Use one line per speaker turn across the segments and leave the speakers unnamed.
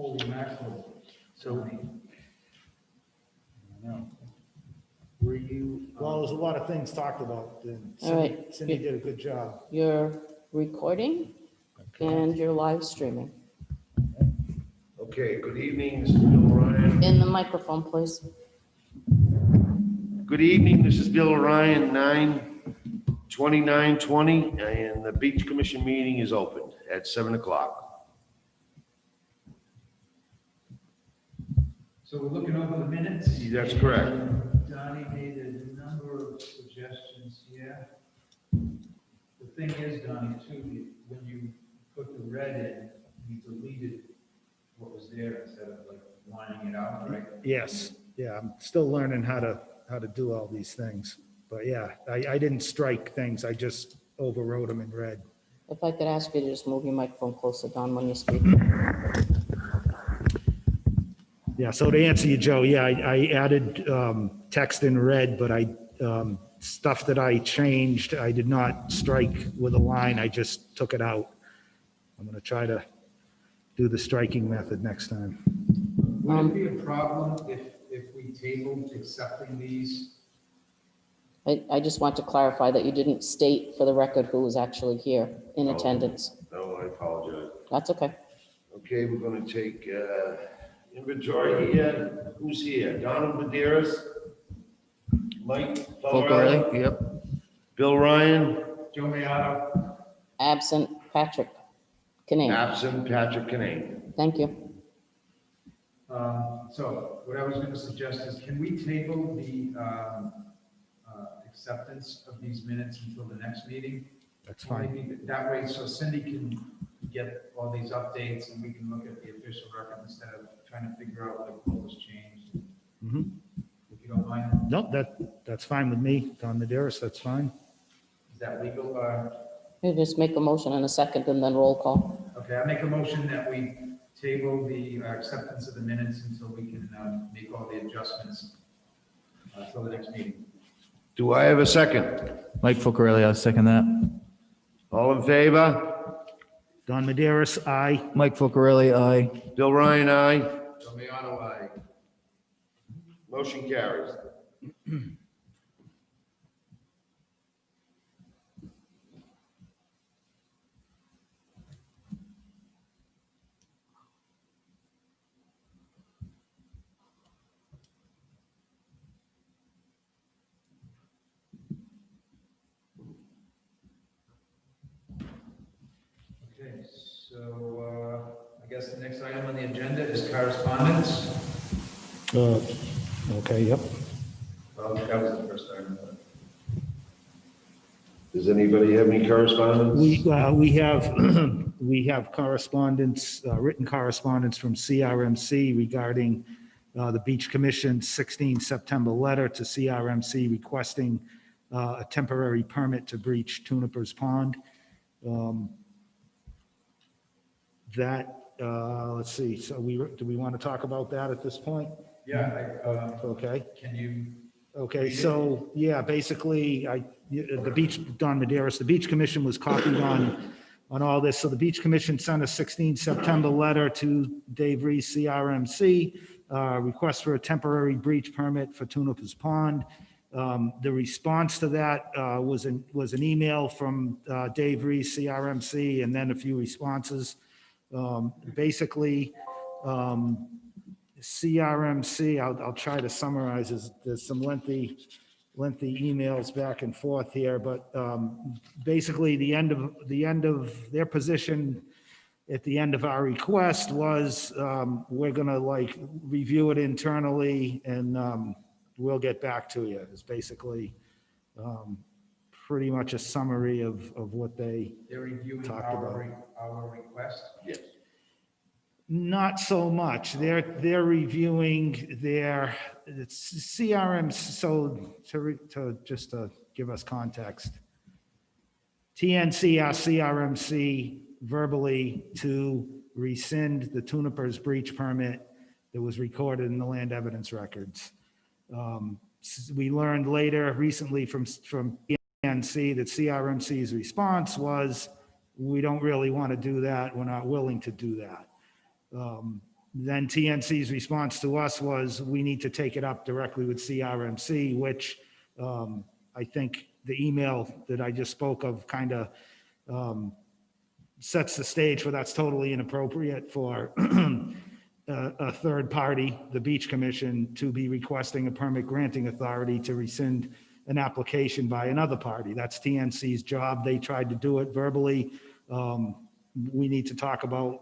holy mackerel.
So,
No.
were you, well, there's a lot of things talked about, and
All right.
Cindy did a good job.
You're recording and you're live streaming.
Okay, good evening, this is Bill Ryan.
In the microphone, please.
Good evening, this is Bill Ryan, 9/29/20, and the Beach Commission meeting is open at 7 o'clock.
So we're looking over the minutes.
That's correct.
Donnie made a number of suggestions here. The thing is, Donnie, too, when you put the red in, you deleted what was there instead of like lining it out, right?
Yes, yeah, I'm still learning how to do all these things. But yeah, I didn't strike things, I just overwrote them in red.
If I could ask you to just move your microphone closer, Don, when you speak.
Yeah, so to answer you, Joe, yeah, I added text in red, but stuff that I changed, I did not strike with a line, I just took it out. I'm gonna try to do the striking method next time.
Would it be a problem if we tabled accepting these?
I just want to clarify that you didn't state for the record who was actually here in
Oh.
attendance.
No, I apologize.
That's okay.
Okay, we're gonna take inventory here. Who's here? Donald Maderas? Mike Fogarty?
Yep.
Bill Ryan?
Joe Mayotto?
Absent Patrick Kinane.
Absent Patrick Kinane.
Thank you.
So what I was going to suggest is, can we table the acceptance of these minutes until the next meeting?
That's fine.
Maybe that way, so Cindy can get all these updates and we can look at the official record instead of trying to figure out like what was changed.
Mhm.
If you don't mind,
No, that's fine with me, Don Maderas, that's fine.
is that legal?
You just make a motion in a second and then roll call.
Okay, I make a motion that we table the acceptance of the minutes until we can make all the adjustments till the next meeting.
Do I have a second?
Mike Fogarty, I'll second that.
All in favor?
Don Maderas, aye.
Mike Fogarty, aye.
Bill Ryan, aye.
Joe Mayotto, aye.
Motion carries.
Okay, so I guess the next item on the agenda is correspondence.
Okay, yep.
Well, that was the first item.
Does anybody have any correspondence?
We have correspondence, written correspondence from CRMC regarding the Beach Commission's 16 September letter to CRMC requesting a temporary permit to breach Tuniper's Pond. Let's see, so do we want to talk about that at this point?
Yeah,
Okay.
can you?
Okay, so, yeah, basically, the Beach Commission was copied on all this. So the Beach Commission sent a 16 September letter to Dave Reese, CRMC, request for a temporary breach permit for Tuniper's Pond. The response to that was an email from Dave Reese, CRMC, and then a few responses. Basically, CRMC, I'll try to summarize, there's some lengthy emails back and forth here, but basically the end of their position at the end of our request was we're gonna like review it internally and we'll get back to you. It's basically pretty much a summary of what they're
reviewing
talked about.
our request?
Yes.
Not so much. They're reviewing their CRM. So just to give us context, TNC asked CRMC verbally to rescind the Tuniper's breach permit that was recorded in the land evidence records. We learned recently from TNC that CRMC's response was, we don't really want to do that. We're not willing to do that. Then TNC's response to us was, we need to take it up directly with CRMC, which I think the email that I just spoke of kind of sets the stage for that's totally inappropriate for a third party, the Beach Commission, to be requesting a permit granting authority to rescind an application by another party. That's TNC's job. They tried to do it verbally. We need to talk about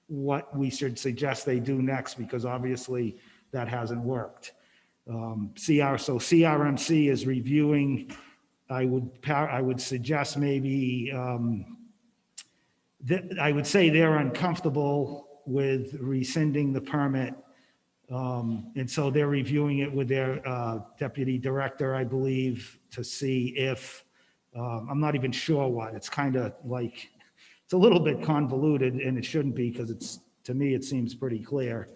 what we should suggest they do next, because obviously that hasn't worked. So CRMC is reviewing. I would suggest maybe, I would say they're uncomfortable with rescinding the permit. And so they're reviewing it with their deputy director, I believe, to see if, I'm not even sure what. It's kind of like, it's a little bit convoluted, and it shouldn't be, because to me, it seems pretty clear.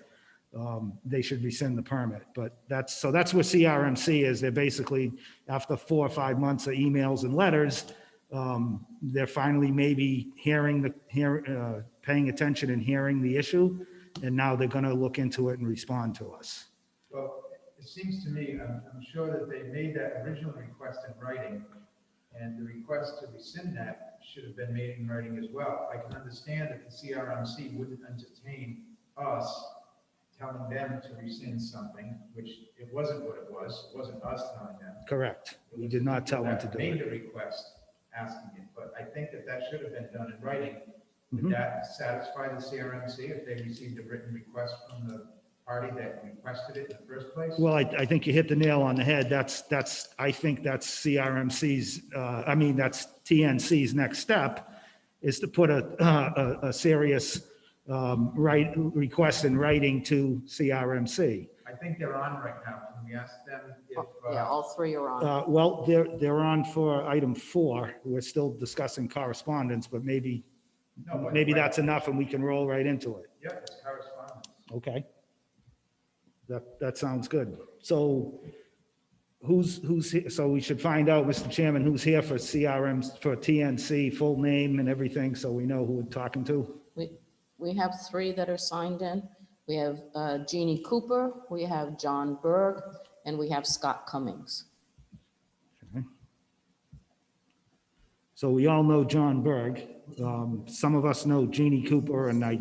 They should rescind the permit, but that's where CRMC is. They're basically, after 4 or 5 months of emails and letters, they're finally maybe paying attention and hearing the issue, and now they're going to look into it and respond to us.
Well, it seems to me, I'm sure that they made that original request in writing, and the request to rescind that should have been made in writing as well. I can understand that the CRMC wouldn't entertain us telling them to rescind something, which it wasn't what it was. It wasn't us telling them.
Correct. We did not tell them to do
Made
it.
the request asking it, but I think that should have been done in writing. Would that satisfy the CRMC if they received a written request from the party that requested it in the first place?
Well, I think you hit the nail on the head. I think that's CRMC's, that's TNC's next step, is to put a serious request in writing to CRMC.
I think they're on right now. Can we ask them if?
Yeah, all three are on.
Well, they're on for item 4. We're still discussing correspondence, but maybe that's enough and we can roll right into it.
Yeah, it's correspondence.
Okay. That sounds good. So who's here? So we should find out, Mr. Chairman, who's here for TNC, full name and everything, so we know who we're talking to.
We have 3 that are signed in. We have Jeannie Cooper, we have John Berg, and we have Scott Cummings.
Okay. So we all know John Berg. Some of us know Jeannie Cooper, and I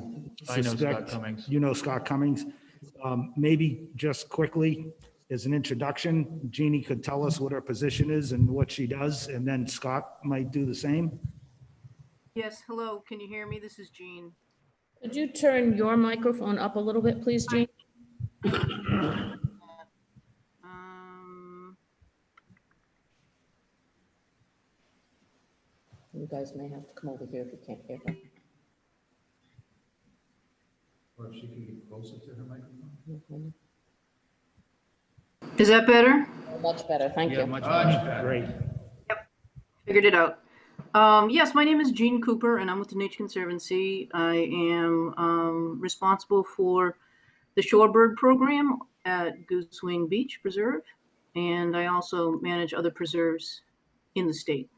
I know Scott
suspect
Cummings.
you know Scott Cummings. Maybe just quickly, as an introduction, Jeannie could tell us what her position is and what she does, and then Scott might do the same.
Yes, hello, can you hear me? This is Jean.
Could you turn your microphone up a little bit, please, Jean? You guys may have to come over here if you can't hear her.
Or if she could get closer to her microphone.
Is that better?
Much better, thank you.
Much better.
Great.
Figured it out. Yes, my name is Jean Cooper, and I'm with the Nature Conservancy. I am responsible for the shorebird program at Goosewing Beach Preserve, and I also manage other preserves in the state.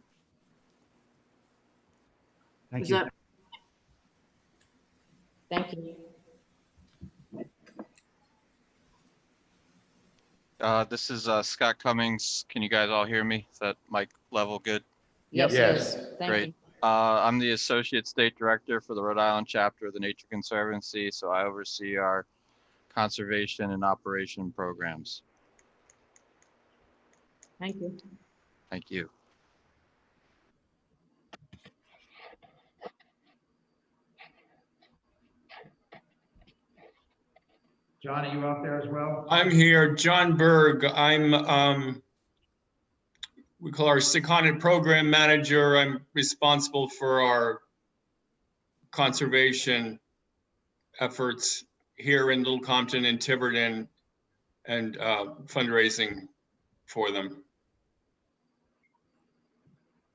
Thank
Is
you.
that
Thank you.
This is Scott Cummings. Can you guys all hear me? Is that mic level good?
Yes,
Yes.
yes, thank
Great.
you.
I'm the Associate State Director for the Rhode Island chapter of the Nature Conservancy, so I oversee our conservation and operation programs.
Thank you.
Thank you.
John, are you out there as well?
I'm here, John Berg. I'm, we call our seconded program manager. I'm responsible for our conservation efforts here in Little Compton and Tiverton and fundraising for them.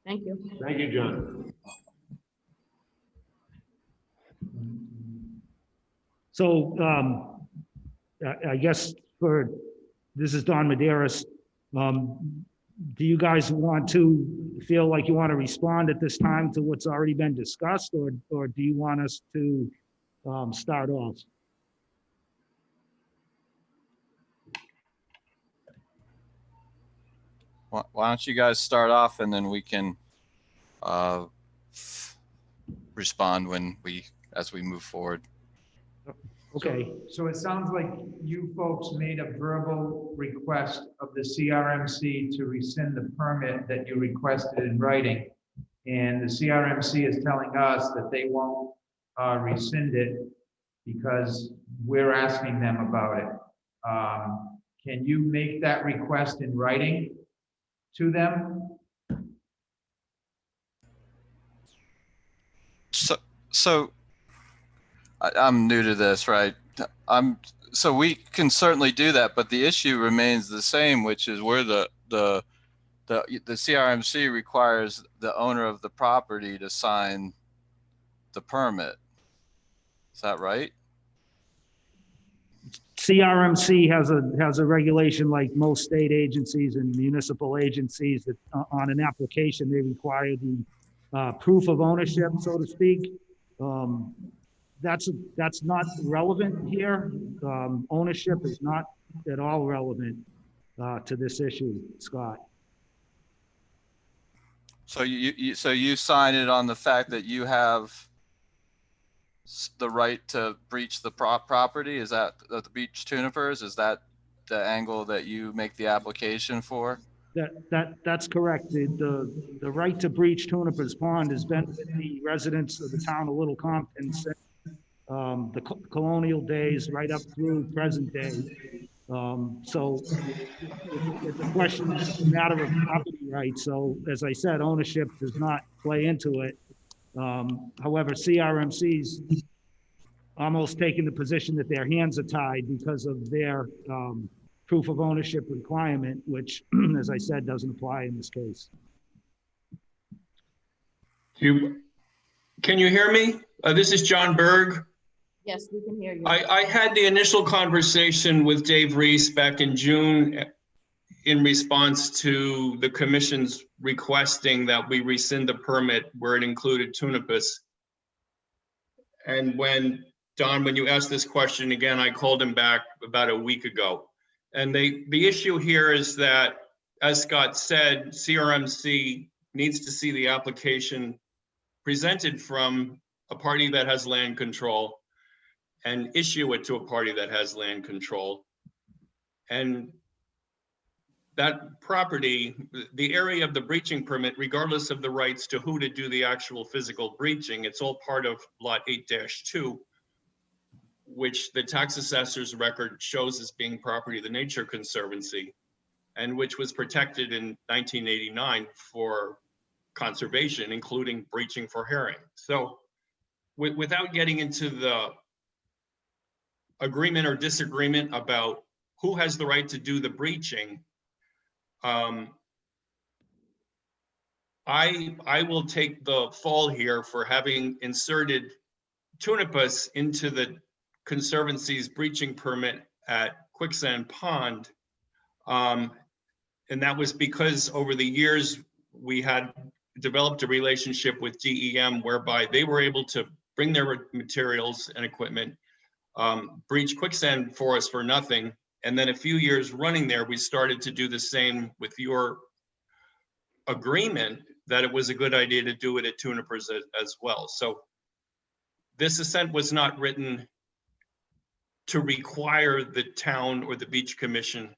Thank you.
Thank you, John.
So I guess this is Don Maderas. Do you guys feel like you want to respond at this time to what's already been discussed, or do you want us to start off?
Why don't you guys start off and then we can respond as we move forward.
Okay,
So it sounds like you folks made a verbal request of the CRMC to rescind the permit that you requested in writing. And the CRMC is telling us that they won't rescind it because we're asking them about it. Can you make that request in writing to them?
So I'm new to this, right? So we can certainly do that, but the issue remains the same, which is where the CRMC requires the owner of the property to sign the permit. Is that right?
CRMC has a regulation like most state agencies and municipal agencies that on an application, they require the proof of ownership, so to speak. That's not relevant here. Ownership is not at all relevant to this issue, Scott.
So you sign it on the fact that you have the right to breach the property? Is that the beach tunipers? Is that the angle that you make the application for?
That's correct. The right to breach Tunipers Pond has been with the residents of the town of Little Compton since the colonial days right up through present day. So it's a question, it's a matter of property rights. So as I said, ownership does not play into it. However, CRMC's almost taking the position that their hands are tied because of their proof of ownership requirement, which, as I said, doesn't apply in this case.
Can you hear me? This is John Berg.
Yes, we can hear you.
I had the initial conversation with Dave Reese back in June in response to the commission's requesting that we rescind the permit where it included Tunipus. And when, Don, when you asked this question again, I called him back about a week ago. And the issue here is that, as Scott said, CRMC needs to see the application presented from a party that has land control and issue it to a party that has land control. And that property, the area of the breaching permit, regardless of the rights to who to do the actual physical breaching, it's all part of Lot 8-2, which the tax assessor's record shows as being property of the Nature Conservancy, and which was protected in 1989 for conservation, including breaching for herring. So without getting into the agreement or disagreement about who has the right to do the breaching, I will take the fall here for having inserted Tunipus into the Conservancy's breaching permit at Quicksand Pond. And that was because over the years, we had developed a relationship with DEM whereby they were able to bring their materials and equipment, breach quicksand for us for nothing. And then a few years running there, we started to do the same with your agreement that it was a good idea to do it at Tunipers as well. So this assent was not written to require the town or the beach commission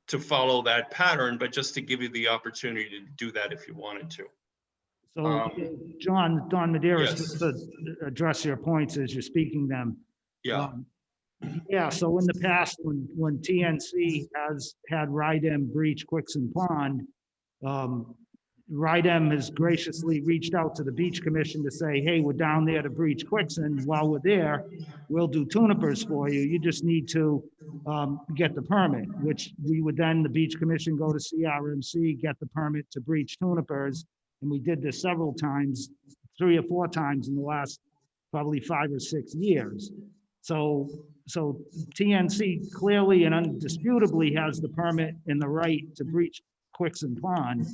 to follow that pattern, but just to give you the opportunity to do that if you wanted to.
So, Don Medeiros,
yes.
just to address your points as you're speaking them.
Yeah.
Yeah, so in the past, when TNC has had RIDEM breach Quicksand Pond, RIDEM has graciously reached out to the beach commission to say, hey, we're down there to breach Quicksand. While we're there, we'll do tunipers for you. You just need to get the permit, which we would then, the beach commission, go to CRMC, get the permit to breach tunipers. And we did this several times, 3 or 4 times in the last probably 5 or 6 years. So TNC clearly and undisputably has the permit and the right to breach Quicksand Pond,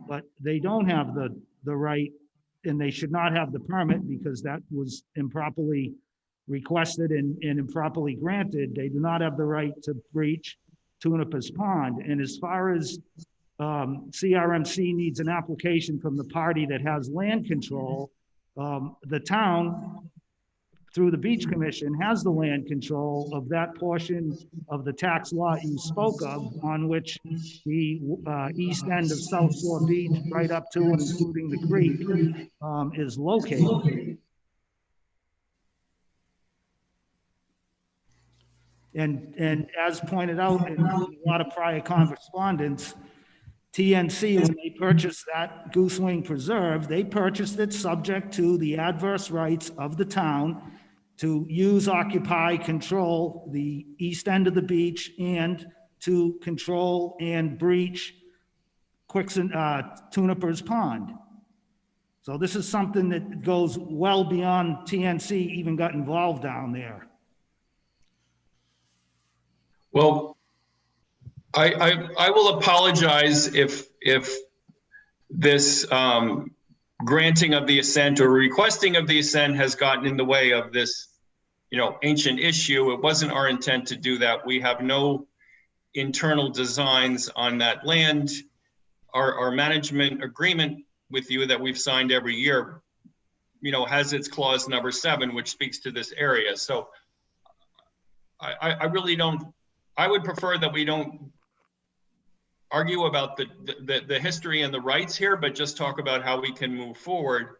but they don't have the right, and they should not have the permit because that was improperly requested and improperly granted. They do not have the right to breach Tunipus Pond. And as far as CRMC needs an application from the party that has land control. The town, through the Beach Commission, has the land control of that portion of the tax lot you spoke of, on which the east end of South Shore Beach, right up to and including the creek, is located. And as pointed out in a lot of prior correspondence, TNC, when they purchased that Goose Wing Preserve, they purchased it subject to the adverse rights of the town to use, occupy, control the east end of the beach, and to control and breach Tuniper's Pond. So this is something that goes well beyond TNC even got involved down there.
Well, I will apologize if this granting of the assent or requesting of the assent has gotten in the way of this, ancient issue. It wasn't our intent to do that. We have no internal designs on that land. Our management agreement with you that we've signed every year, has its clause number 7, which speaks to this area. So I really don't, I would prefer that we don't argue about the history and the rights here, but just talk about how we can move forward.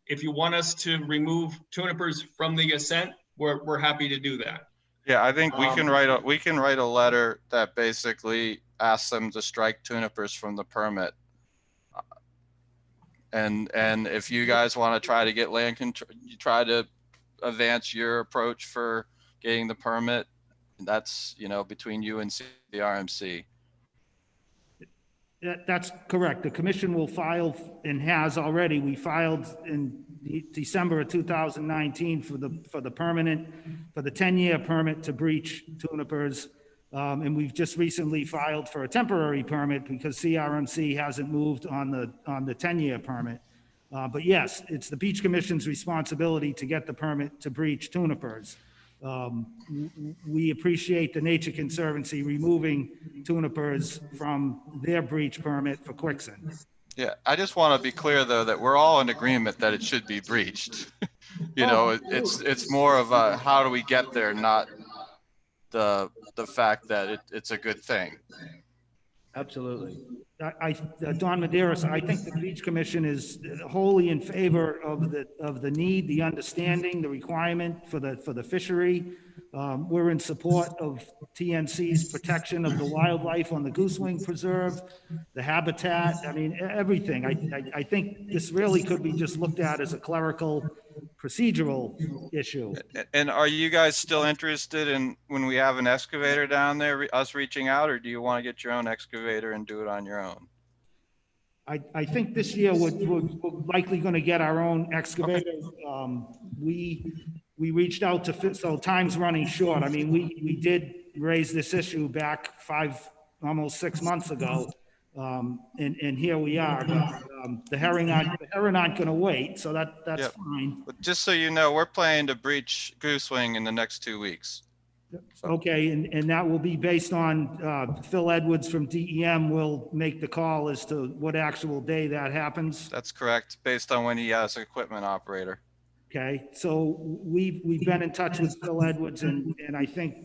If you want us to remove Tunipers from the assent, we're happy to do that.
Yeah, I think we can write a letter that basically asks them to strike Tunipers from the permit. And if you guys want to try to get land control, you try to advance your approach for getting the permit. That's, between you and CRMC.
That's correct. The commission will file, and has already, we filed in December of 2019 for the 10-year permit to breach Tunipers. And we've just recently filed for a temporary permit because CRMC hasn't moved on the 10-year permit. But yes, it's the Beach Commission's responsibility to get the permit to breach Tunipers. We appreciate the Nature Conservancy removing Tunipers from their breach permit for quicksand.
Yeah, I just want to be clear though that we're all in agreement that it should be breached. It's more of a how do we get there, not the fact that it's a good thing.
Absolutely.
Don Maderas, I think the Beach Commission is wholly in favor of the need, the understanding, the requirement for the fishery. We're in support of TNC's protection of the wildlife on the Goose Wing Preserve, the habitat, everything. I think this really could be just looked at as a clerical procedural issue.
And are you guys still interested in when we have an excavator down there, us reaching out, or do you want to get your own excavator and do it on your own?
I think this year we're likely going to get our own excavator. We reached out to, so time's running short. We did raise this issue back almost 6 months ago. And here we are. The herring aren't going to wait, so that's
Yep.
fine.
But just so you know, we're planning to breach Goose Wing in the next 2 weeks.
Okay, and that will be based on Phil Edwards from DEM will make the call as to what actual day that happens.
That's correct, based on when he has an equipment operator.
Okay, so we've been in touch with Phil Edwards, and I think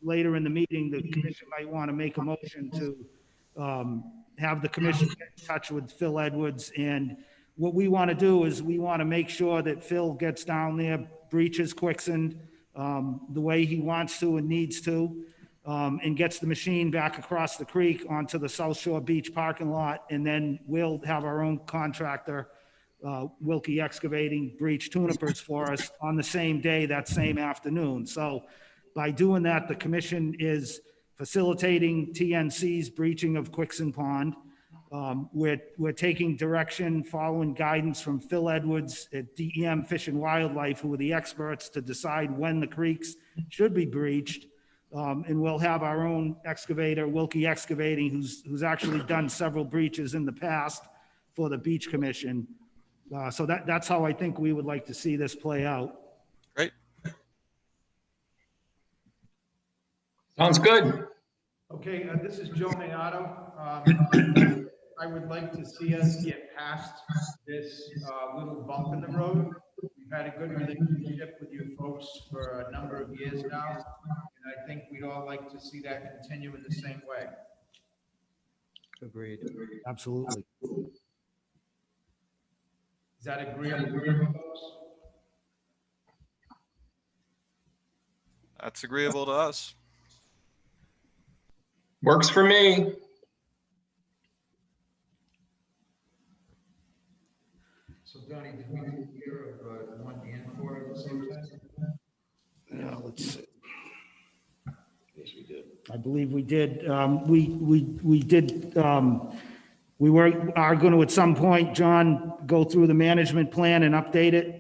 later in the meeting, the commission might want to make a motion to have the commission get in touch with Phil Edwards. And what we want to do is we want to make sure that Phil gets down there, breaches quicksand the way he wants to and needs to, and gets the machine back across the creek onto the South Shore Beach parking lot. And then we'll have our own contractor, Wilkie Excavating, breach Tunipers for us on the same day, that same afternoon. So by doing that, the commission is facilitating TNC's breaching of Quicksand Pond. We're taking direction, following guidance from Phil Edwards at DEM Fish and Wildlife, who are the experts to decide when the creeks should be breached. And we'll have our own excavator, Wilkie Excavating, who's actually done several breaches in the past for the Beach Commission. So that's how I think we would like to see this play out.
Great.
Sounds good.
Okay, this is Joe Minato. I would like to see us get past this little bump in the road. We've had a good relationship with you folks for a number of years now, and I think we'd all like to see that continue in the same way.
Agreed.
Absolutely.
Is that agreeable to you folks?
That's agreeable to us.
Works for me.
So Donnie, did we take care of 1 and 4 at the same time?
Yeah, let's see.
Yes, we did.
I believe we did. We did, we are going to at some point, John, go through the management plan and update it.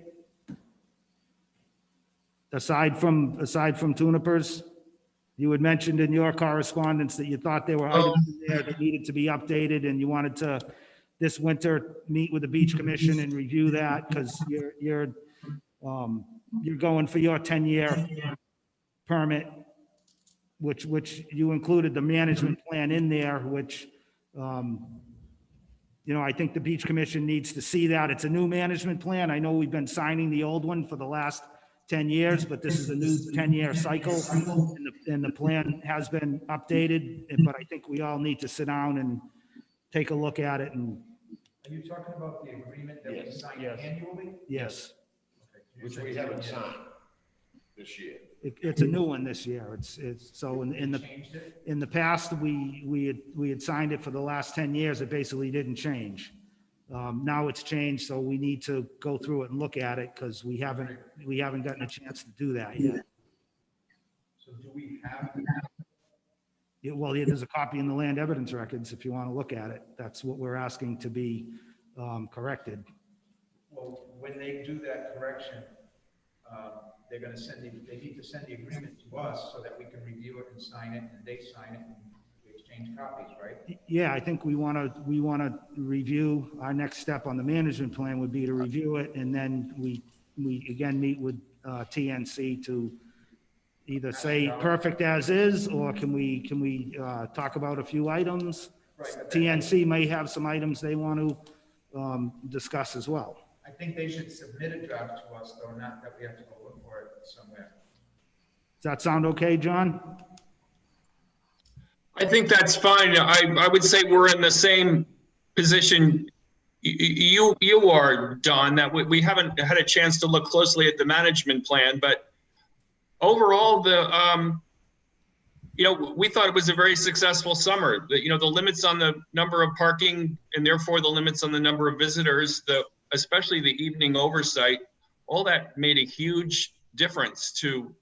Aside from Tunipers, you had mentioned in your correspondence that you thought there were items in there that needed to be updated, and you wanted to this winter meet with the Beach Commission and review that, because you're going for your 10-year permit, which you included the management plan in there, which, I think the Beach Commission needs to see that. It's a new management plan. I know we've been signing the old one for the last 10 years, but this is a new 10-year cycle, and the plan has been updated, but I think we all need to sit down and take a look at it. And
Are you talking about the agreement that we sign
Yes.
annually?
yes,
Which we haven't signed this year.
it's a new one this year. It's so in the
Changed it?
in the past, we had signed it for the last 10 years. It basically didn't change. Now it's changed, so we need to go through it and look at it, because we haven't gotten a chance to do that yet.
So do we have,
Well, yeah, there's a copy in the land evidence records if you want to look at it. That's what we're asking to be corrected.
well, when they do that correction, they're gonna they need to send the agreement to us so that we can review it and sign it, and they sign it, and we exchange copies, right?
Yeah, I think we want to review. Our next step on the management plan would be to review it, and then we again meet with TNC to either say perfect as is, or can we talk about a few items?
Right, but
TNC may have some items they want to discuss as well.
I think they should submit a draft to us, though, not that we have to go look for it somewhere.
Does that sound okay, John?
I think that's fine. I would say we're in the same position you are, Don, that we haven't had a chance to look closely at the management plan, but overall, we thought it was a very successful summer. The limits on the number of parking, and therefore the limits on the number of visitors, especially the evening oversight, all that made a huge difference to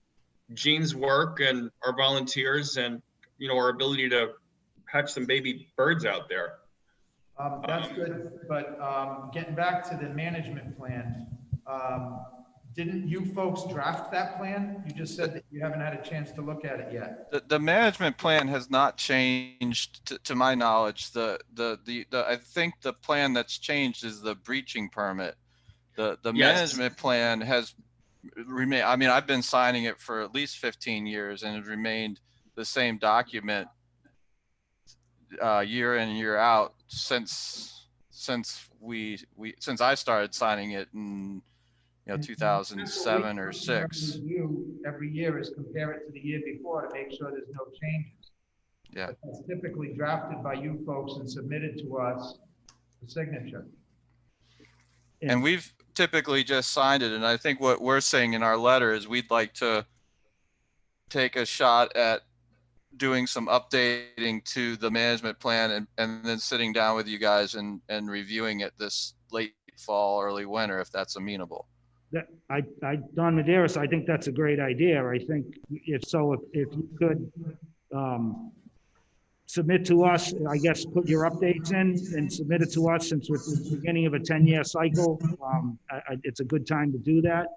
Gene's work and our volunteers, and our ability to hatch some baby birds out there.
That's good, but getting back to the management plan, didn't you folks draft that plan? You just said that you haven't had a chance to look at it yet.
The management plan has not changed to my knowledge. I think the plan that's changed is the breaching permit. The
Yes.
management plan has remained. I mean, I've been signing it for at least 15 years, and it remained the same document year in, year out since I started signing it in 2007 or 6.
Every year is compare it to the year before to make sure there's no changes.
Yeah.
But it's typically drafted by you folks and submitted to us for signature.
And we've typically just signed it. And I think what we're saying in our letter is we'd like to take a shot at doing some updating to the management plan, and then sitting down with you guys and reviewing it this late fall, early winter, if that's amenable.
Don Maderas, I think that's a great idea. I think if you could submit to us, I guess, put your updates in and submit it to us, since we're at the beginning of a 10-year cycle. It's a good time to do that,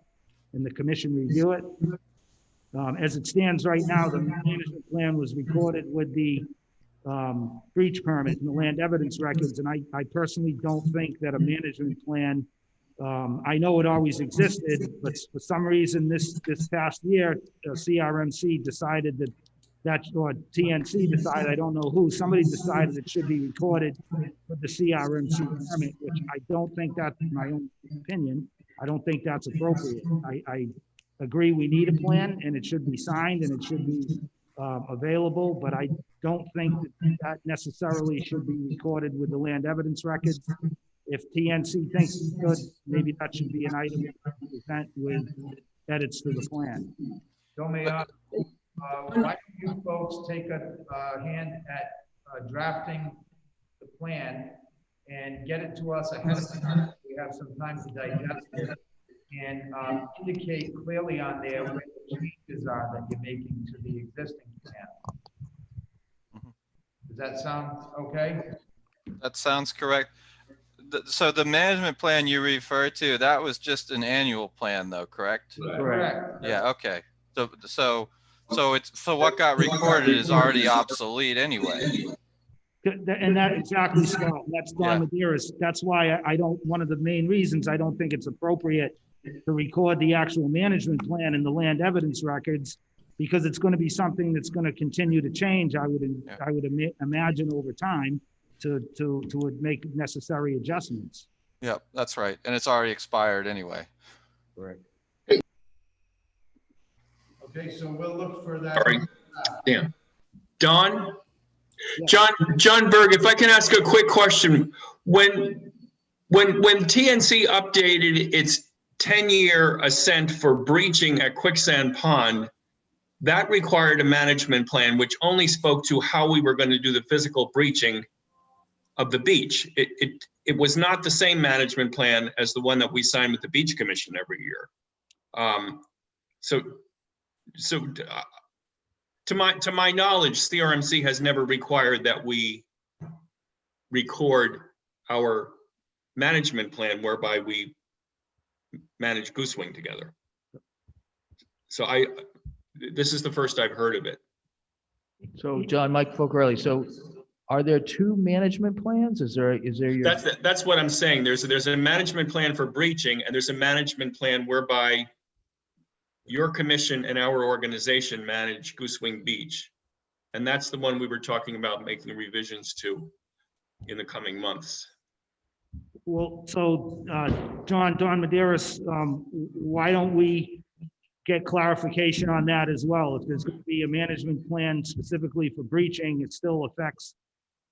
and the commission review it. As it stands right now, the management plan was recorded with the breach permit and the land evidence records, and I personally don't think that a management plan, I know it always existed, but for some reason this past year, CRMC decided that that, or TNC decided, I don't know who, somebody decided it should be recorded with the CRMC permit, which I don't think that's my own opinion. I don't think that's appropriate. I agree we need a plan and it should be signed and it should be available, but I don't think that necessarily should be recorded with the land evidence records. If TNC thinks it's good, maybe that should be an item to present with edits to the plan.
So may I, why don't you folks take a hand at drafting the plan and get it to us ahead of time? We have some time to digest it and indicate clearly on there where the changes are that you're making to the existing plan. Does that sound okay?
That sounds correct. So the management plan you referred to, that was just an annual plan though, correct?
Correct.
Yeah, okay. So what got recorded is already obsolete anyway.
And that exactly, Scott, that's Don Madeira's. That's why I don't, one of the main reasons I don't think it's appropriate to record the actual management plan in the land evidence records, because it's going to be something that's going to continue to change. I would imagine over time to make necessary adjustments.
Yep, that's right. And it's already expired anyway.
Correct.
Okay, so we'll look for that.
All right. Yeah. Don?
Yeah.
John Berg, if I can ask a quick question. When TNC updated its 10-year ascent for breaching at Quicksand Pond, that required a management plan which only spoke to how we were going to do the physical breaching of the beach. It was not the same management plan as the one that we sign with the Beach Commission every year. To my knowledge, CRMC has never required that we record our management plan whereby we manage Goosewing together. So this is the first I've heard of it.
So John, Mike Focarelli, so are there two management plans? Is there your?
That's what I'm saying. There's a management plan for breaching, and there's a management plan whereby your commission and our organization manage Goosewing Beach. And that's the one we were talking about making revisions to in the coming months.
Well, so Don Madeira's, why don't we get clarification on that as well? If there's going to be a management plan specifically for breaching, it still affects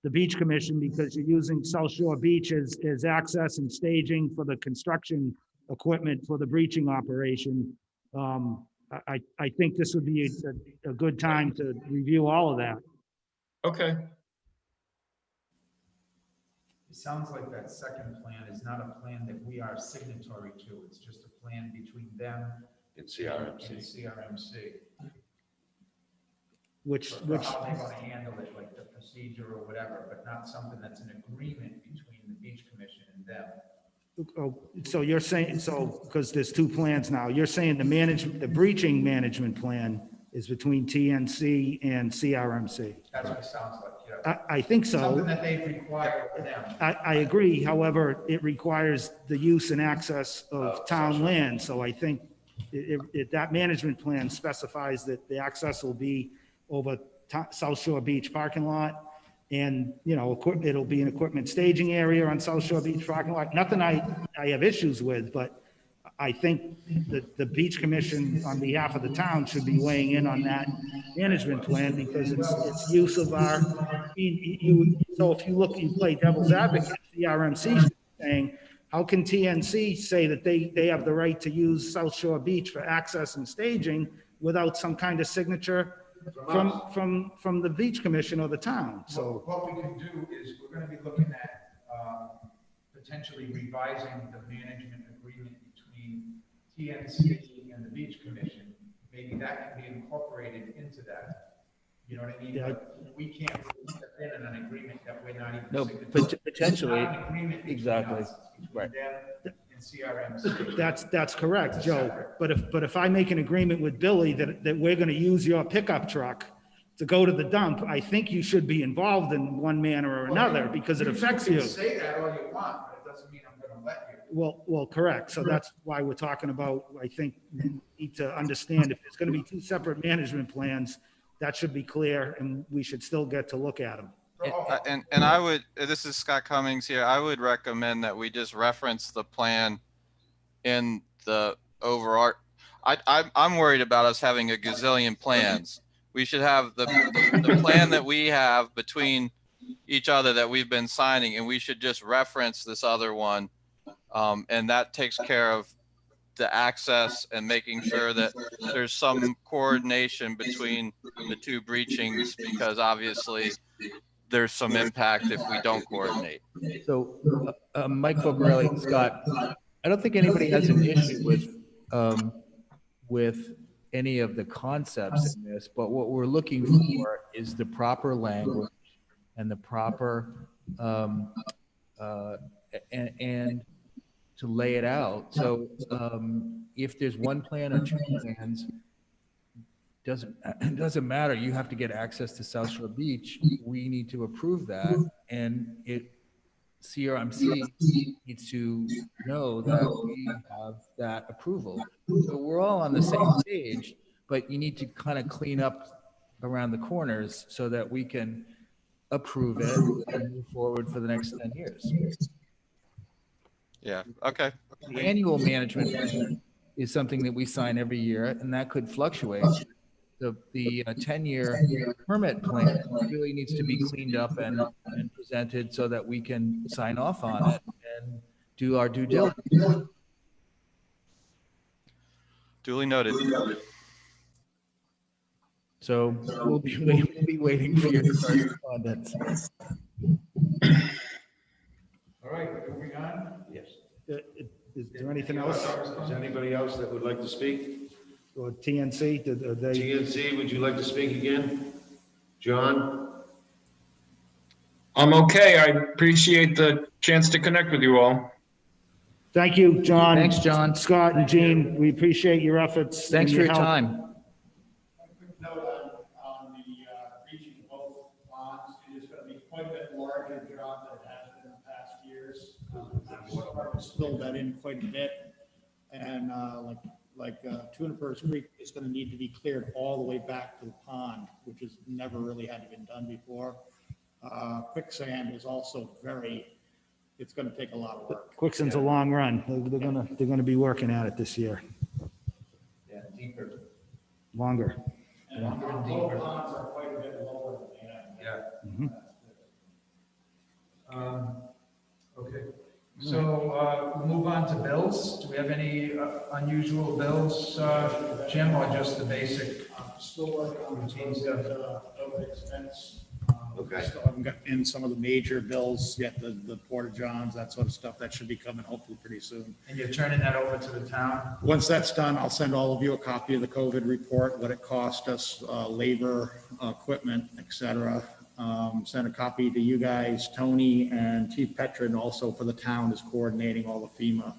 the Beach Commission because you're using South Shore Beach as access and staging for the construction equipment for the breaching operation. I think this would be a good time to review all of that.
Okay.
It sounds like that second plan is not a plan that we are signatory to. It's just a plan between them
In
and
CRMC.
CRMC.
Which
For how they're going to handle it, like the procedure or whatever, but not something that's an agreement between the Beach Commission and them.
oh, so you're saying, so because there's two plans now, you're saying the breaching management plan is between TNC and CRMC.
That's what it sounds like, yeah.
I think so.
Something that they've required for them.
I agree. However, it requires the use and access of town land. So I think that management plan specifies that the access will be over South Shore Beach parking lot. And, you know, it'll be an equipment staging area on South Shore Beach parking lot. Nothing I have issues with, but I think that the Beach Commission on behalf of the town should be weighing in on that management plan because it's use of our, so if you play devil's advocate, the RMC saying, how can TNC say that they have the right to use South Shore Beach for access and staging without some kind of signature from the Beach Commission or the town? So
what we can do is we're going to be looking at potentially revising the management agreement between TNC and the Beach Commission. Maybe that can be incorporated into that. You know what I mean?
Yeah.
But we can't step in an agreement that we're not even.
No,
signatory.
potentially,
It's not an agreement between
exactly,
us, it's between
right.
them and CRMC.
that's correct, Joe. But if I make an agreement with Billy that we're going to use your pickup truck to go to the dump, I think you should be involved in one manner or another because it affects you.
You can say that all you want, but it doesn't mean I'm going to let you.
Well, correct. So that's why we're talking about, I think we need to understand if there's going to be two separate management plans, that should be clear, and we should still get to look at them.
And I would, this is Scott Cummings here, I would recommend that we just reference the plan in the overall. I'm worried about us having a gazillion plans. We should have the plan that we have between each other that we've been signing, and we should just reference this other one. And that takes care of the access and making sure that there's some coordination between the two breachings, because obviously there's some impact if we don't coordinate.
So, Mike Fogarelli, Scott, I don't think anybody has an issue with any of the concepts in this, but what we're looking for is the proper language and the proper, and to lay it out. So, if there's one plan or two plans, it doesn't matter. You have to get access to South Shore Beach. We need to approve that, and CRMC needs to know that we have that approval. So we're all on the same page, but you need to kind of clean up around the corners so that we can approve it and move forward for the next 10 years.
Yeah, okay.
The annual management plan is something that we sign every year, and that could fluctuate. The 10-year permit plan really needs to be cleaned up and presented so that we can sign off on it and do our due diligence.
Duly noted.
So we'll be waiting for your correspondence.
All right, moving on.
Yes.
Is there anything else?
Is there anybody else that would like to speak?
Or TNC, are they?
TNC, would you like to speak again? John?
I'm okay. I appreciate the chance to connect with you all.
Thank you, John.
Thanks, John.
Scott and Jean, we appreciate your efforts.
Thanks
and
for your
help.
time.
Quick note on the breaching both ponds, it is going to be quite a bit larger job than it has been in the past years. We've filled that in quite a bit, and like Tunipers Creek is going to need to be cleared all the way back to the pond, which has never really had been done before. Quicksand is also it's going to take a lot of work.
Quicksand's a long run. They're gonna be working at it this year.
Yeah, deeper.
Longer.
And both ponds are quite a bit lower than they have.
Yeah. Okay, so we'll move on to bills. Do we have any unusual bills, Jim, or just the basic?
Still working on the routine stuff, over expense.
Okay.
Still haven't got in some of the major bills yet, the Porta Johns, that sort of stuff. That should be coming hopefully pretty soon.
And you're turning that over to the town?
Once that's done, I'll send all of you a copy of the COVID report, what it cost us, labor, equipment, et cetera. Send a copy to you guys. Tony and Chief Petrin also for the town is coordinating all the FEMA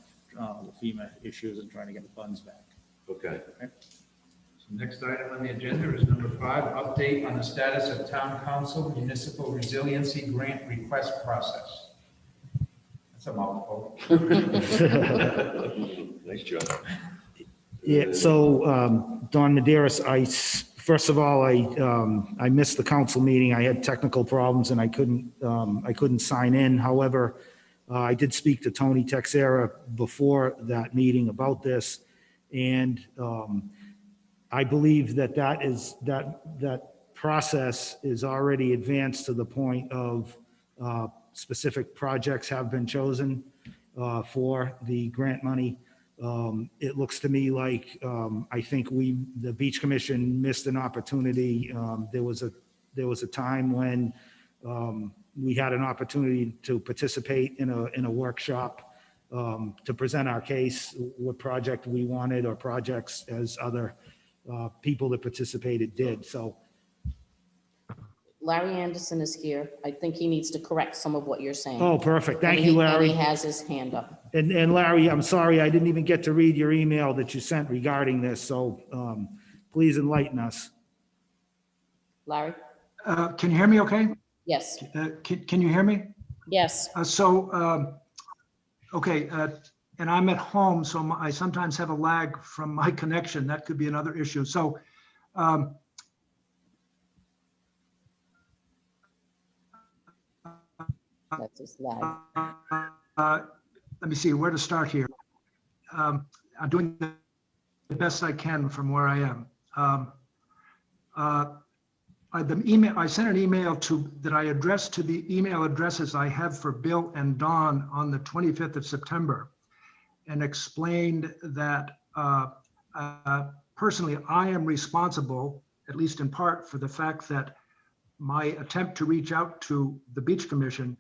issues and trying to get the funds back.
Okay.
So next item on the agenda is number 5, update on the status of town council municipal resiliency grant request process. That's a mouthful.
Nice job.
Yeah, so, Don Maderas, first of all, I missed the council meeting. I had technical problems and I couldn't sign in. However, I did speak to Tony Texera before that meeting about this. And, I believe that process is already advanced to the point of, specific projects have been chosen, for the grant money. It looks to me like, I think the Beach Commission missed an opportunity. There was a time when we had an opportunity to participate in a workshop to present our case, what project we wanted or projects as other people that participated did. So
Larry Anderson is here. I think he needs to correct some of what you're saying.
oh, perfect. Thank
And
you,
he- and
Larry.
he has his hand up.
And Larry, I'm sorry, I didn't even get to read your email that you sent regarding this. So please enlighten us.
Larry?
Can you hear me okay?
Yes,
Can you hear me?
yes.
Okay, and I'm at home, so I sometimes have a lag from my connection. That could be another issue. So
That's his lag.
Let me see where to start here. I'm doing the best I can from where I am. I sent an email that I addressed to the email addresses I have for Bill and Dawn on the 25th of September and explained that personally, I am responsible, at least in part, for the fact that my attempt to reach out to the Beach Commission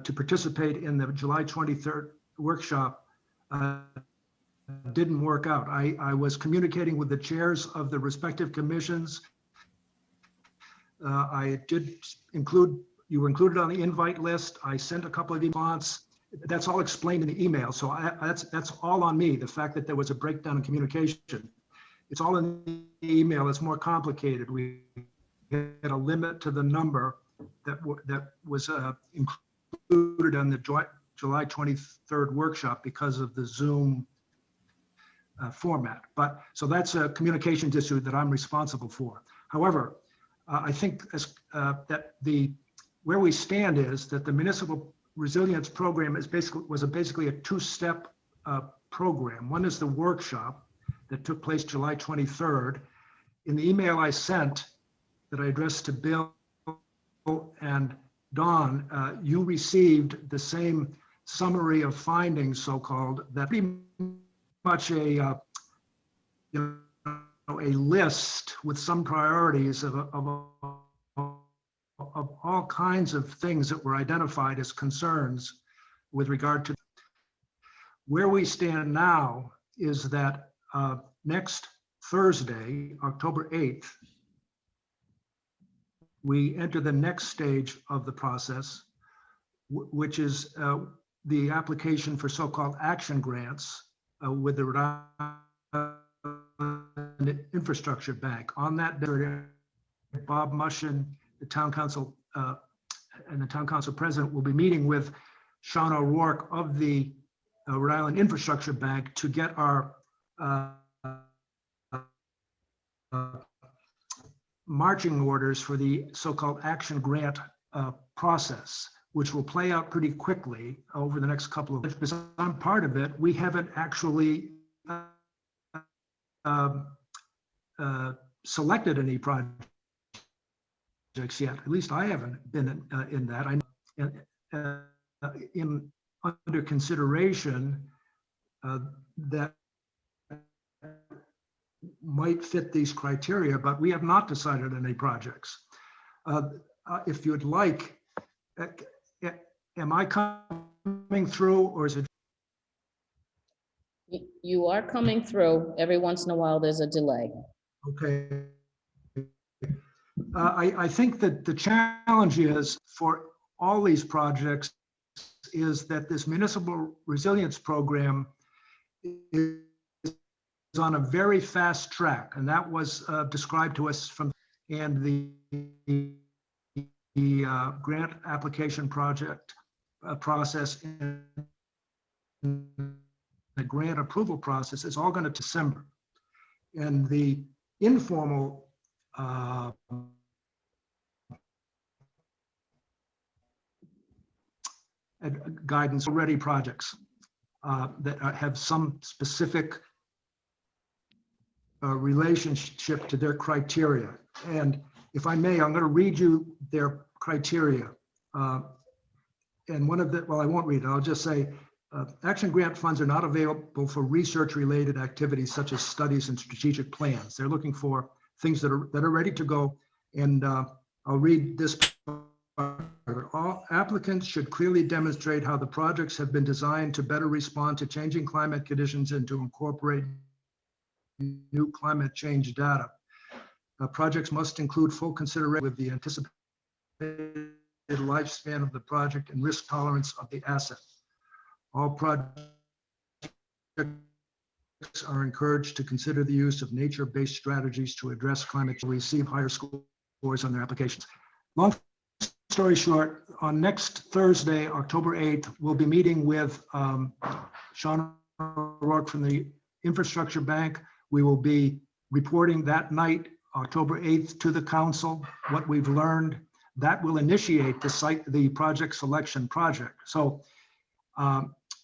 to participate in the July 23rd workshop didn't work out. I was communicating with the chairs of the respective commissions. I did include, you were included on the invite list. I sent a couple of emails. That's all explained in the email. So that's all on me, the fact that there was a breakdown in communication. It's all in the email. It's more complicated. We had a limit to the number that was included on the July 23rd workshop because of the Zoom format. But so that's a communications issue that I'm responsible for. However, I think that where we stand is that the municipal resilience program was basically a two-step program. One is the workshop that took place July 23rd. In the email I sent that I addressed to Bill and Dawn, you received the same summary of findings, so-called, that pretty much a list with some priorities of all kinds of things that were identified as concerns with regard to where we stand now. Is that next Thursday, October 8th, we enter the next stage of the process, which is the application for so-called action grants with the Rhode Island Infrastructure Bank. On that day, Bob Mushin, the town council and the town council president, will be meeting with Sean O'Rourke of the Rhode Island Infrastructure Bank to get our marching orders for the so-called action grant process, which will play out pretty quickly over the next couple of weeks. Because I'm part of it, we haven't actually selected any projects yet. At least I haven't been in that. I'm under consideration that might fit these criteria, but we have not decided on any projects. If you'd like, am I coming through, or is it?
You are coming through. Every once in a while, there's a delay.
Okay. I think that the challenge is for all these projects is that this municipal resilience program is on a very fast track, and that was described to us from, and the grant application project process and the grant approval process is all going to December, and the informal guidance already projects that have some specific relationship to their criteria. And if I may, I'm going to read you their criteria. And one of the, well, I won't read it. I'll just say, action grant funds are not available for research-related activities such as studies and strategic plans. They're looking for things that are ready to go. And I'll read this part. All applicants should clearly demonstrate how the projects have been designed to better respond to changing climate conditions and to incorporate new climate change data. Projects must include full consideration with the anticipated lifespan of the project and risk tolerance of the asset. All projects are encouraged to consider the use of nature-based strategies to address climate change, receive higher scores on their applications. Long story short, on next Thursday, October 8th, we'll be meeting with Sean O'Rourke from the Infrastructure Bank. We will be reporting that night, October 8th, to the council, what we've learned. that will initiate the project selection project. So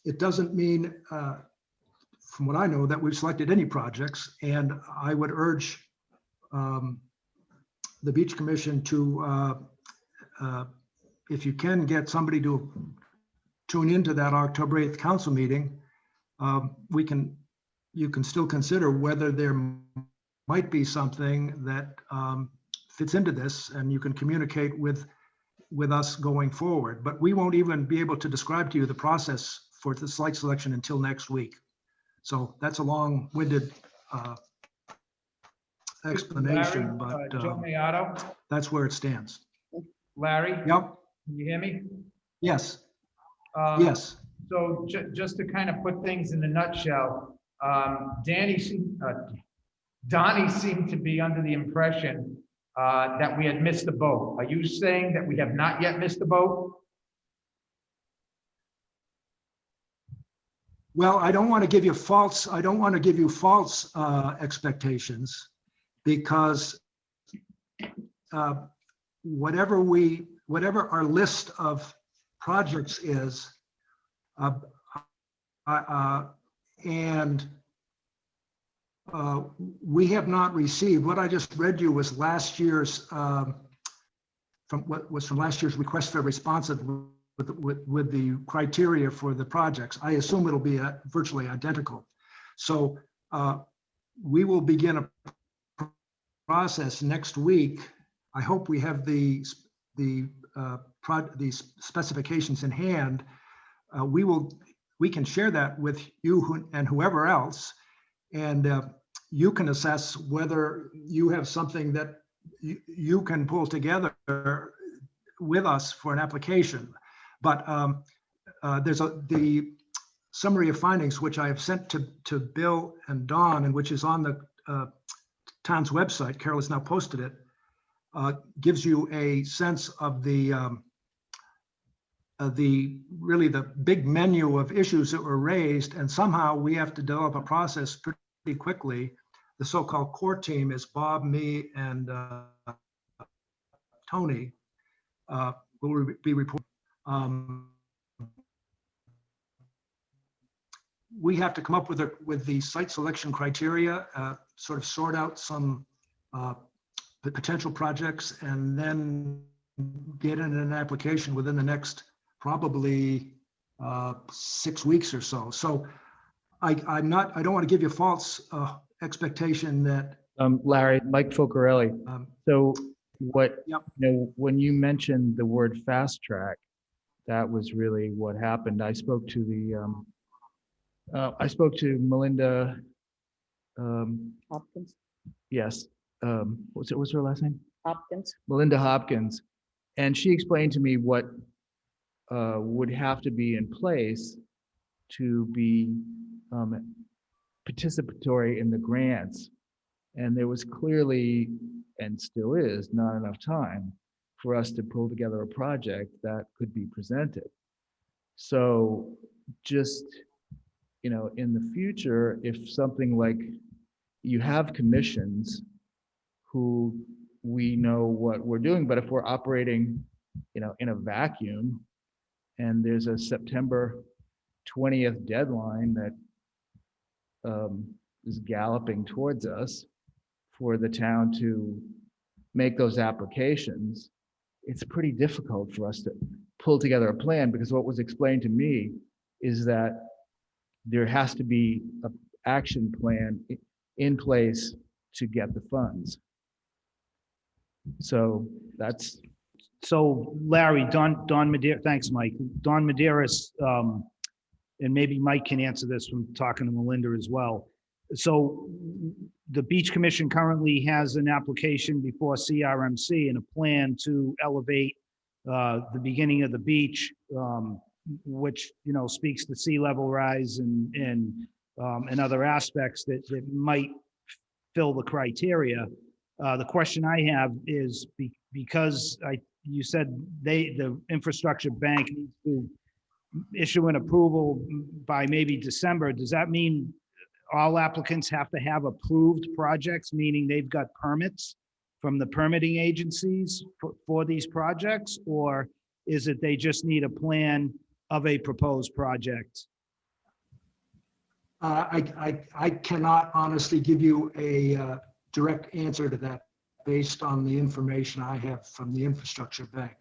it doesn't mean, from what I know, that we've selected any projects. And I would urge the Beach Commission to, if you can get somebody to tune into that October 8th council meeting, you can still consider whether there might be something that fits into this, and you can communicate with us going forward. But we won't even be able to describe to you the process for the site selection until next week. So that's a long-winded explanation,
Larry,
but
Joe Mayato.
that's where it stands.
Larry?
Yep.
Can you hear me?
Yes.
Yes. So just to kind of put things in a nutshell, Donnie seemed to be under the impression that we had missed the boat. Are you saying that we have not yet missed the boat?
Well, I don't want to give you false expectations, because whatever our list of projects is, and we have not received, what I just read you was last year's, from last year's request for responsive with the criteria for the projects. I assume it'll be virtually identical. So we will begin a process next week. I hope we have the specifications in hand. We can share that with you and whoever else, and you can assess whether you have something that you can pull together with us for an application. But there's the summary of findings, which I have sent to Bill and Don, and which is on the town's website. Carol has now posted it. Gives you a sense of the big menu of issues that were raised, and somehow we have to develop a process pretty quickly. The so-called core team is Bob, me, and Tony will be reporting. We have to come up with the site selection criteria, sort of sort out some potential projects, and then get in an application within the next probably 6 weeks or so. So I don't want to give you false expectation that.
Larry, Mike Focarelli. So what,
Yep.
When you mentioned the word fast track, that was really what happened. I spoke to Melinda.
Hopkins.
Yes. What's her last name?
Hopkins.
Melinda Hopkins. And she explained to me what would have to be in place to be participatory in the grants. And there was clearly, and still is, not enough time for us to pull together a project that could be presented. So just, in the future, if something like you have commissions who we know what we're doing, but if we're operating, in a vacuum, and there's a September 20th deadline that is galloping towards us for the town to make those applications, it's pretty difficult for us to pull together a plan, because what was explained to me is that there has to be an action plan in place to get the funds. So that's.
So Larry, Don Medeiros, thanks, Mike. Don Medeiros, and maybe Mike can answer this from talking to Melinda as well. So the Beach Commission currently has an application before CRMC and a plan to elevate the beginning of the beach, which, speaks to sea level rise and other aspects that might fill the criteria. The question I have is because you said the infrastructure bank needs to issue an approval by maybe December. Does that mean all applicants have to have approved projects, meaning they've got permits from the permitting agencies for these projects? Or is it they just need a plan of a proposed project?
I cannot honestly give you a direct answer to that based on the information I have from the infrastructure bank.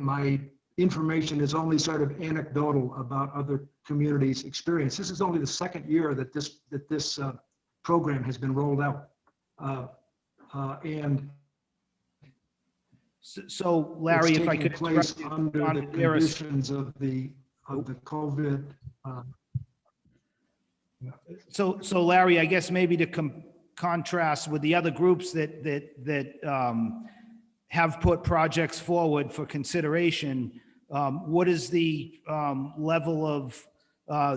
My information is only sort of anecdotal about other communities' experience. This is only the second year that this program has been rolled out. And
So Larry,
it's
if I
taking
could
place
interrupt you,
under
Don
the
Maderas.
conditions of the COVID.
So Larry, I guess maybe to contrast with the other groups that have put projects forward for consideration, what is the level of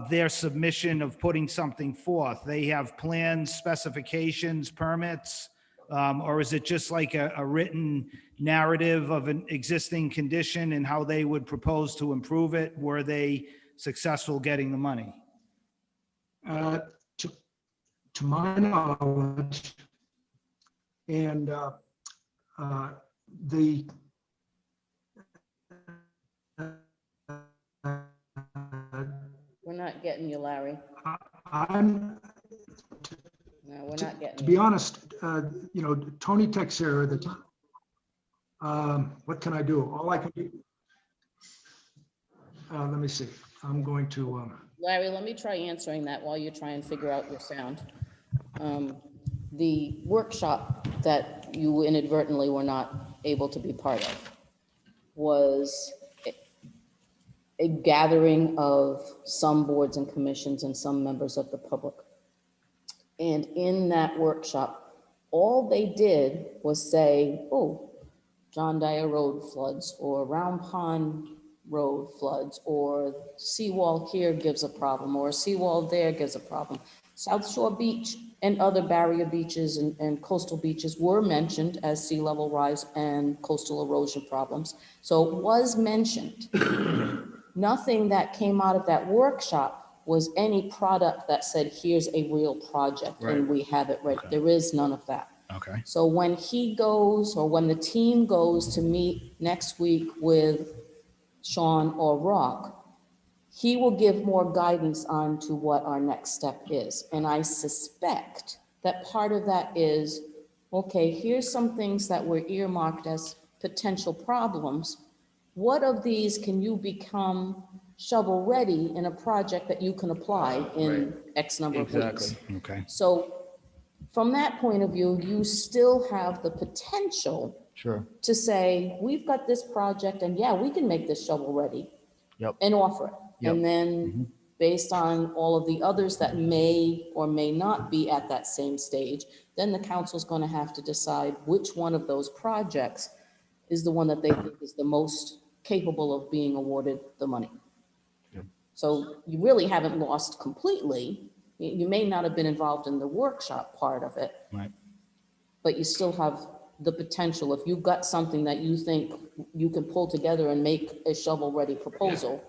their submission of putting something forth? They have plans, specifications, permits, or is it just like a written narrative of an existing condition and how they would propose to improve it? Were they successful getting the money?
To my knowledge, and the
We're not getting you, Larry.
I'm,
No, we're not getting
to
you.
be honest, Tony Texera, what can I do? All I can do, let me see. I'm going to,
Larry, let me try answering that while you try and figure out your sound. The workshop that you inadvertently were not able to be part of was a gathering of some boards and commissions and some members of the public. And in that workshop, all they did was say, oh, John Dyer Road floods, or Round Pond Road floods, or seawall here gives a problem, or seawall there gives a problem. South Shore Beach and other barrier beaches and coastal beaches were mentioned as sea level rise and coastal erosion problems. So it was mentioned. Nothing that came out of that workshop was any product that said, here's a real project and we have it right. There is none of that.
Okay.
So when he goes, or when the team goes to meet next week with Sean or Rock, he will give more guidance on to what our next step is. And I suspect that part of that is, okay, here's some things that were earmarked as potential problems. What of these can you become shovel ready in a project that you can apply in X number of weeks?
Okay.
So from that point of view, you still have the potential
Sure.
to say, we've got this project and yeah, we can make this shovel ready.
Yep.
And offer it.
Yep.
And then based on all of the others that may or may not be at that same stage, then the council's going to have to decide which one of those projects is the one that they think is the most capable of being awarded the money.
Yep.
So you really haven't lost completely. You may not have been involved in the workshop part of it.
Right.
But you still have the potential, if you've got something that you think you can pull together and make a shovel-ready proposal,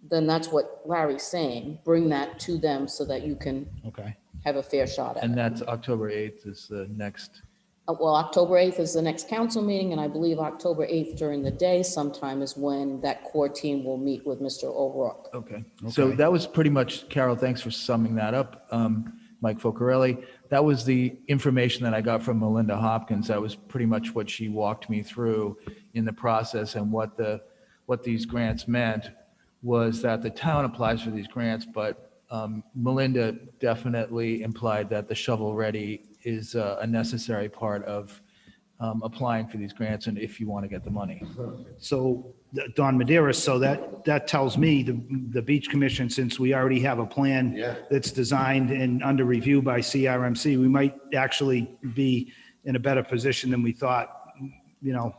then that's what Larry's saying. Bring that to them so that you can
Okay.
have a fair shot at
And
it.
that's October 8th is the next,
Well, October 8th is the next council meeting, and I believe October 8th during the day sometime is when that core team will meet with Mr. O'Rourke.
okay. So
Okay.
that was pretty much, Carol, thanks for summing that up. Mike Focarelli, that was the information that I got from Melinda Hopkins. That was pretty much what she walked me through in the process, and what these grants meant was that the town applies for these grants, but Melinda definitely implied that the shovel ready is a necessary part of applying for these grants, and if you want to get the money.
So Don Maderas, so that tells me the Beach Commission, since we already have a plan that's designed and under review by CRMC, we might actually be in a better position than we thought,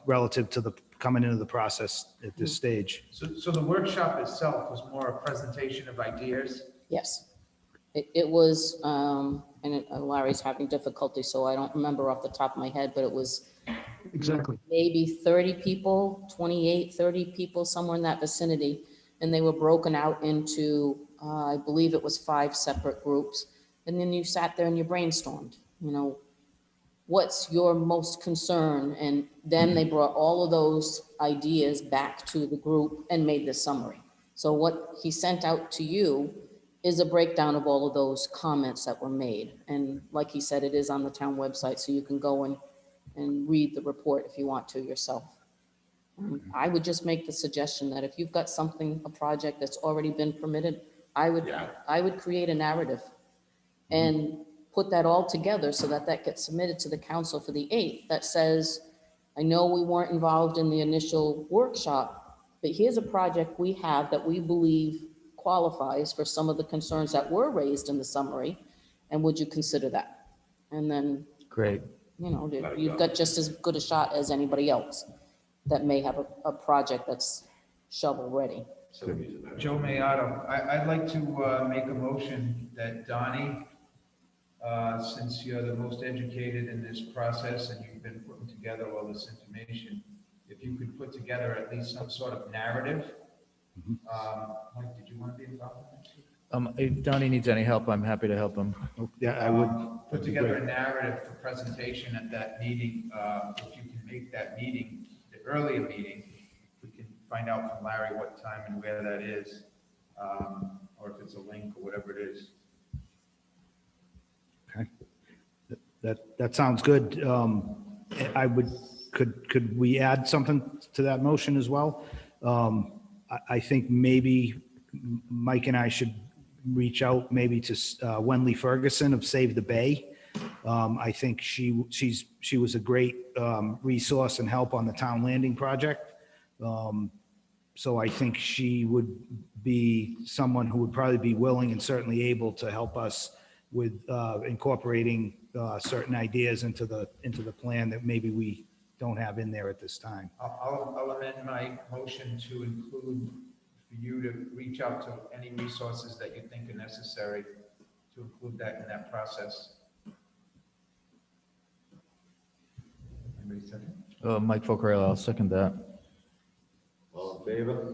relative to the coming into the process at this stage.
So the workshop itself was more a presentation of ideas?
Yes. It was, Larry's having difficulty, so I don't remember off the top of my head, but it was
exactly.
maybe 30 people, 28, 30 people, somewhere in that vicinity. And they were broken out into, I believe it was 5 separate groups. And then you sat there and you brainstormed, what's your most concern? And then they brought all of those ideas back to the group and made this summary. So what he sent out to you is a breakdown of all of those comments that were made. And like he said, it is on the town website, so you can go and read the report if you want to yourself. I would just make the suggestion that if you've got something, a project that's already been permitted, I would create a narrative and put that all together so that that gets submitted to the council for the 8th that says, I know we weren't involved in the initial workshop, but here's a project we have that we believe qualifies for some of the concerns that were raised in the summary, and would you consider that? And then,
Great.
you know, you've got just as good a shot as anybody else that may have a project that's shovel ready.
Joe Mayato, I'd like to make a motion that Donnie, since you're the most educated in this process and you've been putting together all this information, if you could put together at least some sort of narrative. Mike, did you want to be involved in that?
If Donnie needs any help, I'm happy to help him.
Yeah, I would.
Put together a narrative for presentation at that meeting. If you can make that meeting, the earlier meeting, we can find out from Larry what time and where that is, or if it's a link or whatever it is.
Okay. That sounds good. Could we add something to that motion as well? I think maybe Mike and I should reach out maybe to Wenley Ferguson of Save the Bay. I think she was a great resource and help on the town landing project. So I think she would be someone who would probably be willing and certainly able to help us with incorporating certain ideas into the plan that maybe we don't have in there at this time.
I'll amend my motion to include for you to reach out to any resources that you think are necessary to include that in that process. Anybody second?
Mike Focarella, I'll second that.
All in favor?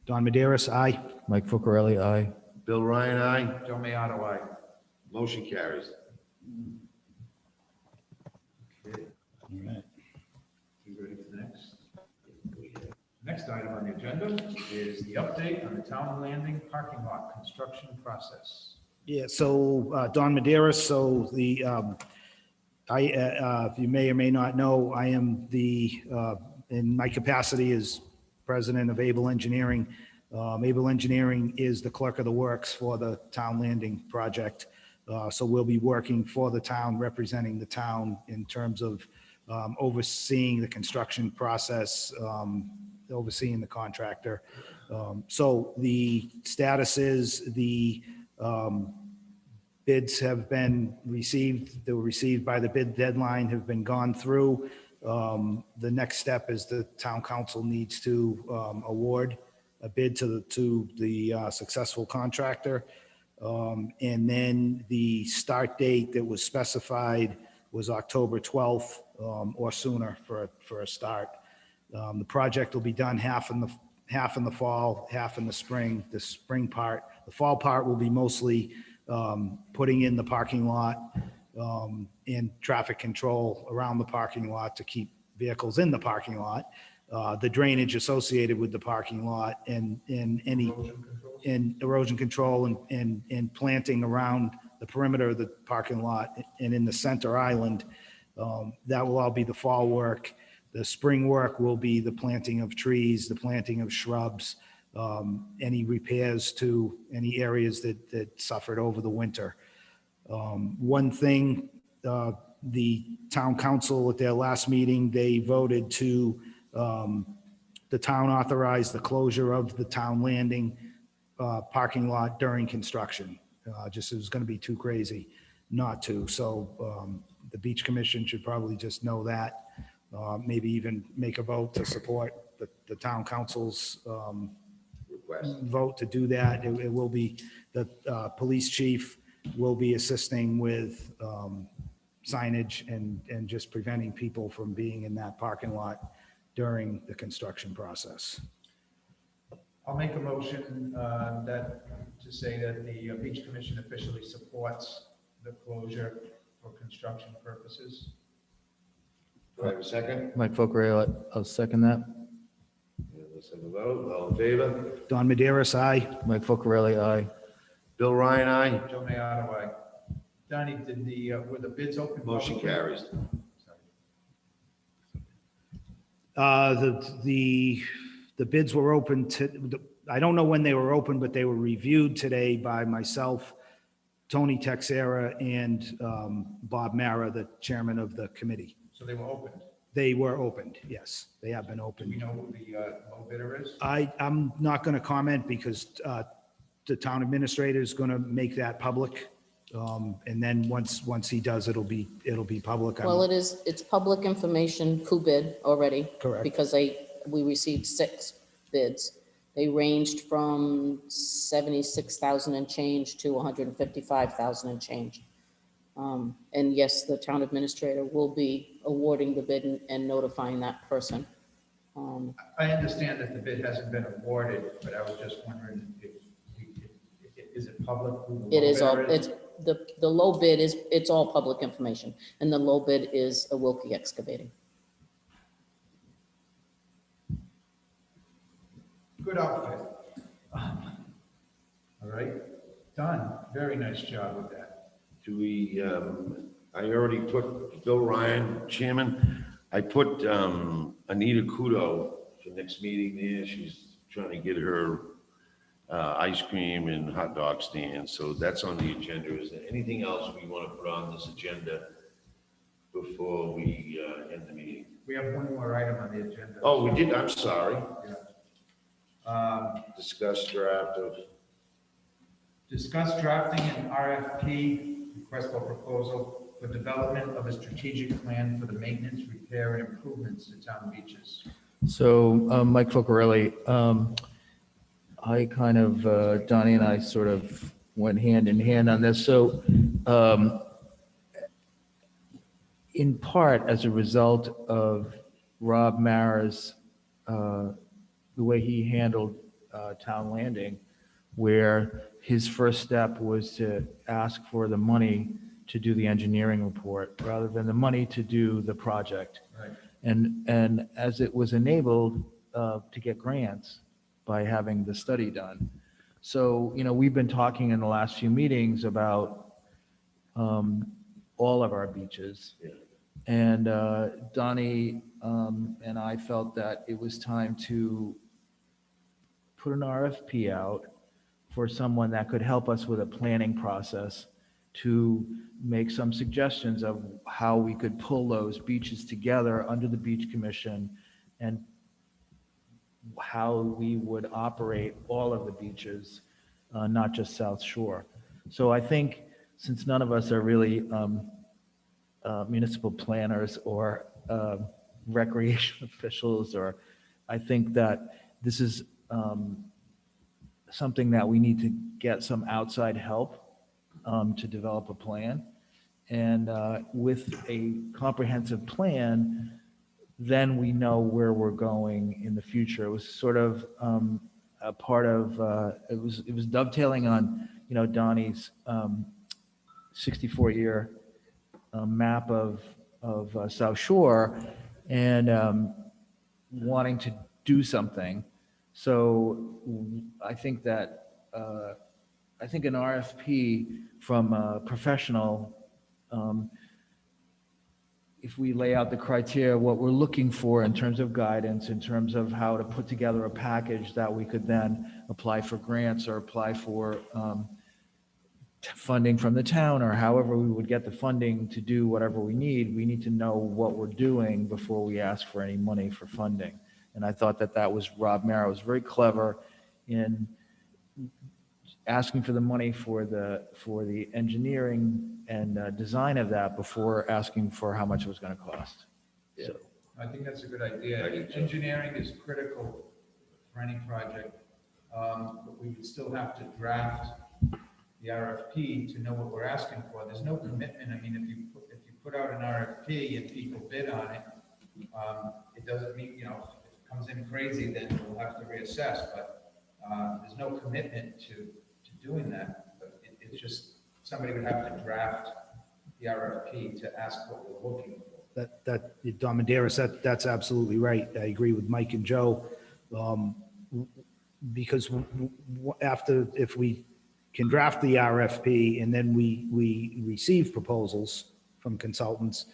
Don Maderas, aye.
Mike Focarelli, aye.
Bill Ryan, aye.
Joe Mayato, aye.
Motion carries.
Okay,
All right.
you ready for the next? Next item on the agenda is the update on the town landing parking lot construction process.
Yeah, so Don Maderas, so you may or may not know, I am in my capacity as president of Able Engineering. Able Engineering is the clerk of the works for the town landing project. So we'll be working for the town, representing the town in terms of overseeing the construction process, overseeing the contractor. So the status is the bids have been received. They were received by the bid deadline, have been gone through. The next step is the town council needs to award a bid to the successful contractor. And then the start date that was specified was October 12th or sooner for a start. The project will be done half in the fall, half in the spring. The spring part, the fall part will be mostly putting in the parking lot and traffic control around the parking lot to keep vehicles in the parking lot. The drainage associated with the parking lot and any erosion control and planting around the perimeter of the parking lot and in the center island. That will all be the fall work. The spring work will be the planting of trees, the planting of shrubs, any repairs to any areas that suffered over the winter. One thing, the town council at their last meeting, they voted to, the town authorized the closure of the town landing parking lot during construction. Just it was going to be too crazy not to. So the beach commission should probably just know that. Maybe even make a vote to support the town council's vote to do that. It will be, the police chief will be assisting with signage and just preventing people from being in that parking lot during the construction process.
I'll make a motion to say that the beach commission officially supports the closure for construction purposes.
Do I have a second?
Mike Fogarelli, I'll second that.
Let's have a vote. All in favor?
Don Maderis, aye.
Mike Fogarelli, aye.
Bill Ryan, aye.
Joe Mayata, aye. Donnie, were the bids open?
Motion
publicly?
carries.
The bids were open I don't know when they were open, but they were reviewed today by myself, Tony Texera, and Bob Mara, the chairman of the committee.
So they were opened.
They were opened, yes. They have been
Do we
opened.
know who the low bidder is?
I'm not going to comment because the town administrator is going to make that public. And then once he does, it'll be public.
Well, it's public information who bid already.
Correct.
Because we received 6 bids. They ranged from 76,000 and change to 155,000 and change. And yes, the town administrator will be awarding the bid and notifying that person.
I understand that the bid hasn't been awarded, but I was just wondering is it public? Who the
It
low
is all,
bidder is?
it's, the low bid it's all public information. And the low bid is a Wilkie Excavating.
Good outfit. All right, done. Very nice job with that.
Do we, I already put Bill Ryan, Chairman. I put Anita Kudo for next meeting there. She's trying to get her ice cream and hot dog stand. So that's on the agenda. Is there anything else we want to put on this agenda before we end the meeting?
We have one more item on the agenda.
Oh, we did, I'm sorry.
Yeah.
Discuss draft of,
Discuss drafting an RFP, request for proposal, for development of a strategic plan for the maintenance, repair, and improvements to town beaches.
So, Mike Fogarelli, I kind of, Donnie and I sort of went hand in hand on this. So, in part, as a result of Rob Mara's, the way he handled Town Landing, where his first step was to ask for the money to do the engineering report rather than the money to do the project.
Right.
And as it was enabled to get grants by having the study done. So, we've been talking in the last few meetings about all of our beaches.
Yeah.
And Donnie and I felt that it was time to put an RFP out for someone that could help us with a planning process to make some suggestions of how we could pull those beaches together under the Beach Commission and how we would operate all of the beaches, not just South Shore. So I think since none of us are really municipal planners or recreation officials, or I think that this is something that we need to get some outside help to develop a plan. And with a comprehensive plan, then we know where we're going in the future. It was sort of a part of, it was dovetailing on, Donnie's 64-year map of South Shore and wanting to do something. So I think that, I think an RFP from a professional, if we lay out the criteria, what we're looking for in terms of guidance, in terms of how to put together a package that we could then apply for grants or apply for funding from the town, or however we would get the funding to do whatever we need to know what we're doing before we ask for any money for funding. And I thought that was Rob Mara was very clever in asking for the money for the engineering and design of that before asking for how much it was going to cost.
Yeah.
So,
I think that's a good idea.
I do too.
Engineering is critical for any project, but we would still have to draft the RFP to know what we're asking for. There's no commitment. I mean, if you put out an RFP and people bid on it, it doesn't mean, if it comes in crazy, then we'll have to reassess, but there's no commitment to doing that. But it's just, somebody would have to draft the RFP to ask what we're looking for.
Don Maderas, that's absolutely right. I agree with Mike and Joe. Because after, if we can draft the RFP and then we receive proposals from consultants,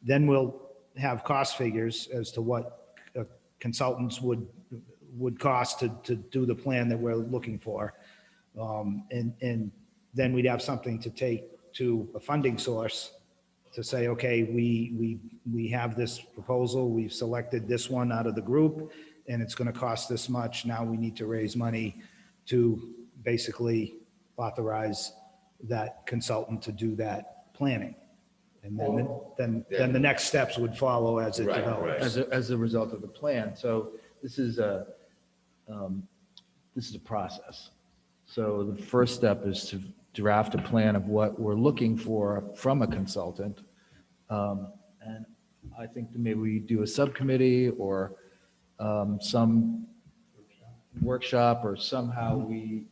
then we'll have cost figures as to what consultants would cost to do the plan that we're looking for. And then we'd have something to take to a funding source to say, okay, we have this proposal, we've selected this one out of the group, and it's going to cost this much. Now we need to raise money to basically authorize that consultant to do that planning. And then the next steps would follow as it
Right,
develops.
right.
as a result of the plan. So this is a process. So the first step is to draft a plan of what we're looking for from a consultant. And I think that maybe we do a subcommittee or some workshop, or somehow we,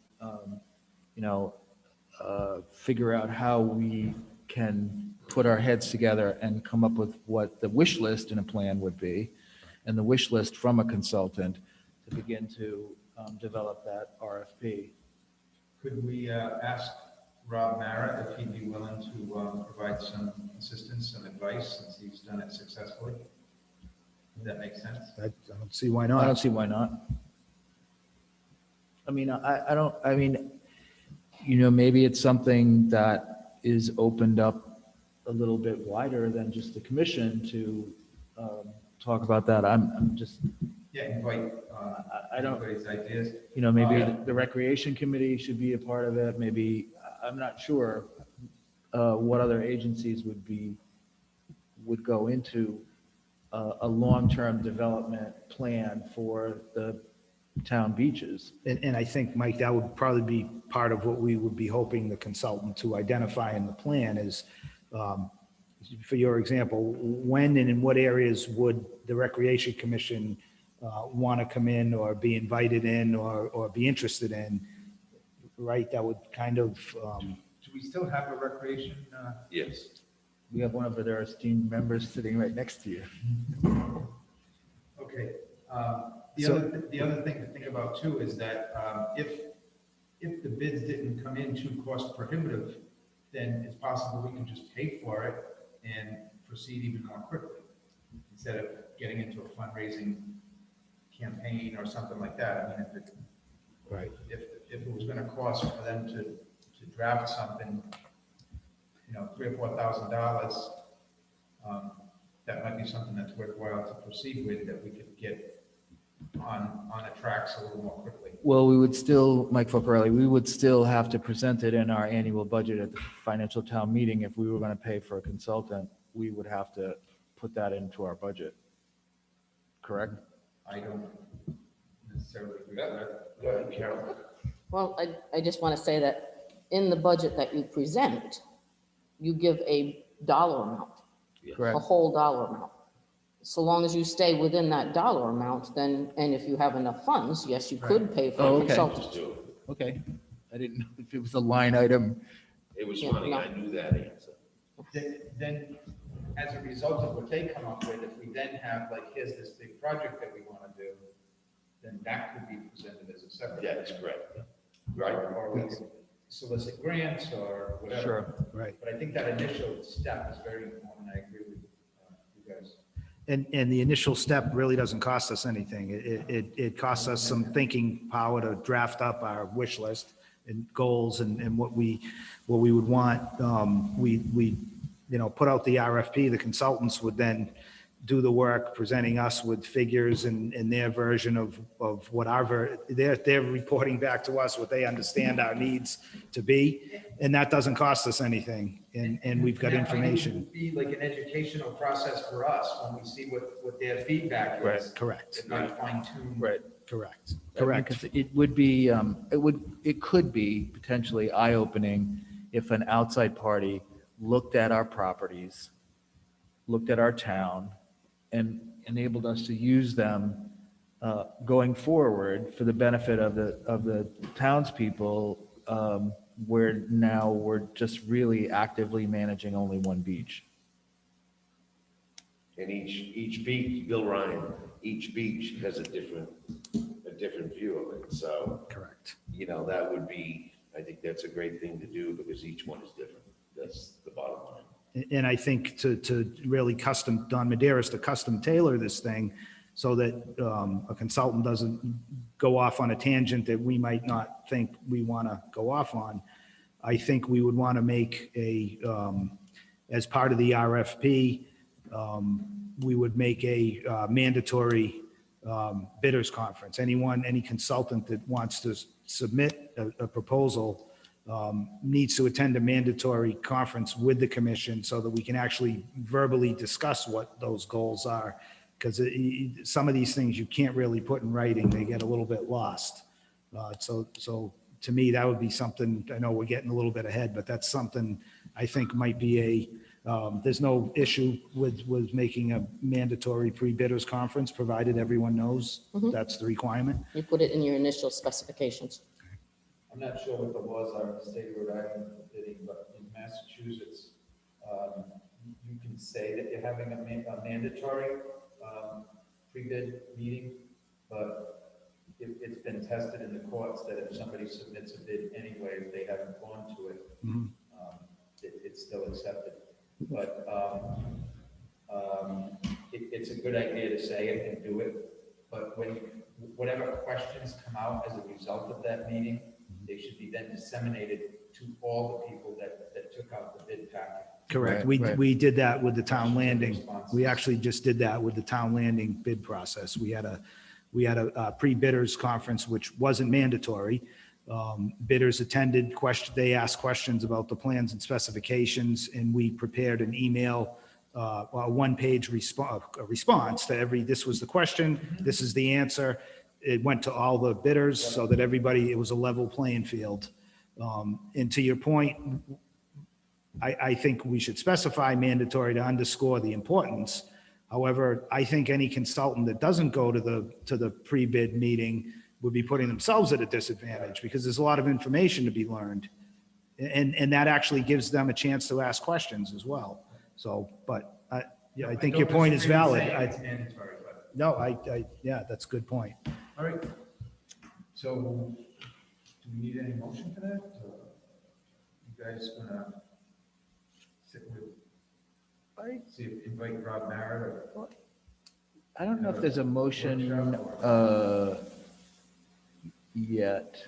figure out how we can put our heads together and come up with what the wish list in a plan would be, and the wish list from a consultant to begin to develop that RFP.
Could we ask Rob Mara if he'd be willing to provide some assistance, some advice, since he's done it successfully? Does that make sense?
I don't see why
I don't
not.
see why not. I mean, I mean, maybe it's something that is opened up a little bit wider than just the commission to talk about that. I'm just,
Yeah, invite
I don't,
everybody's ideas.
maybe the recreation committee should be a part of it. Maybe, I'm not sure what other agencies would go into a long-term development plan for the town beaches.
And I think, Mike, that would probably be part of what we would be hoping the consultant to identify in the plan is, for your example, when and in what areas would the Recreation Commission want to come in or be invited in or be interested in, right? That would kind of,
Do we still have a recreation?
Yes.
We have one of their esteemed members sitting right next to you.
Okay. The
So-
other thing to think about too is that if the bids didn't come in too cost prohibitive, then it's possible we can just pay for it and proceed even more quickly, instead of getting into a fundraising campaign or something like that. I mean,
right.
if it was gonna cost for them to draft something, $3,000 or $4,000, that might be something that's worthwhile to proceed with, that we could get on the tracks a little more quickly.
Well, we would still, Mike Focarelli, we would still have to present it in our annual budget at the financial town meeting. If we were going to pay for a consultant, we would have to put that into our budget. Correct?
I don't necessarily agree with that.
Go ahead, Carol.
Well, I just want to say that in the budget that you present, you give a dollar amount, a
Correct.
whole dollar amount. So long as you stay within that dollar amount, then, and if you have enough funds, yes, you could pay for
Oh,
a
okay.
consultant.
Just do it.
Okay. I didn't know if it was a line item.
It was
Yeah,
funny,
no.
I knew that answer.
Then, as a result of what they come up with, if we then have, like, here's this big project that we want to do, then that could be presented as a separate.
Yeah, that's correct. Right.
Or we could solicit grants or whatever.
Sure.
Right.
But I think that initial step is very important. I agree with you guys.
And the initial step really doesn't cost us anything. It costs us some thinking power to draft up our wish list and goals and what we would want. We put out the RFP, the consultants would then do the work, presenting us with figures and their version of what they're reporting back to us, what they understand our needs to be. And that doesn't cost us anything. And we've got
And that might
information.
even be like an educational process for us when we see what their feedback is.
Right, correct.
It might fine tune.
Right.
Correct.
Correct.
Correct.
It would be, it could be potentially eye-opening if an outside party looked at our properties, looked at our town, and enabled us to use them going forward for the benefit of the townspeople where now we're just really actively managing only one beach.
And each beach, Bill Ryan, each beach has a different view of it. So,
Correct.
you know, that would be, I think that's a great thing to do because each one is different. That's the bottom line.
And I think to really Don Maderas to custom tailor this thing so that a consultant doesn't go off on a tangent that we might not think we want to go off on. I think we would want to make as part of the RFP, we would make a mandatory bidders conference. Any consultant that wants to submit a proposal needs to attend a mandatory conference with the commission so that we can actually verbally discuss what those goals are. Because some of these things you can't really put in writing, they get a little bit lost. So to me, that would be something, I know we're getting a little bit ahead, but that's something I think might be there's no issue with making a mandatory pre-bidders conference, provided everyone knows that's the requirement.
You put it in your initial specifications.
I'm not sure what the laws are in the state of Rhode Island for bidding, but in Massachusetts, you can say that you're having a mandatory pre-bid meeting, but it's been tested in the courts that if somebody submits a bid anyway, if they haven't gone to it, it's still accepted. But it's a good idea to say it and do it. But whatever questions come out as a result of that meeting, they should be then disseminated to all the people that took out the bid packet.
Correct.
Right.
We did that with the town landing. We actually just did that with the town landing bid process. We had a pre-bidders conference, which wasn't mandatory. Bidders attended, they asked questions about the plans and specifications, and we prepared an email, a one-page response to this was the question, this is the answer. It went to all the bidders so that it was a level playing field. And to your point, I think we should specify mandatory to underscore the importance. However, I think any consultant that doesn't go to the pre-bid meeting would be putting themselves at a disadvantage because there's a lot of information to be learned. And that actually gives them a chance to ask questions as well. So, but I think your point is valid.
It's mandatory, but.
No, yeah, that's a good point.
All right. So do we need any motion for that? Or you guys wanna sit with, invite Rob Merritt or?
I don't know if there's a motion yet.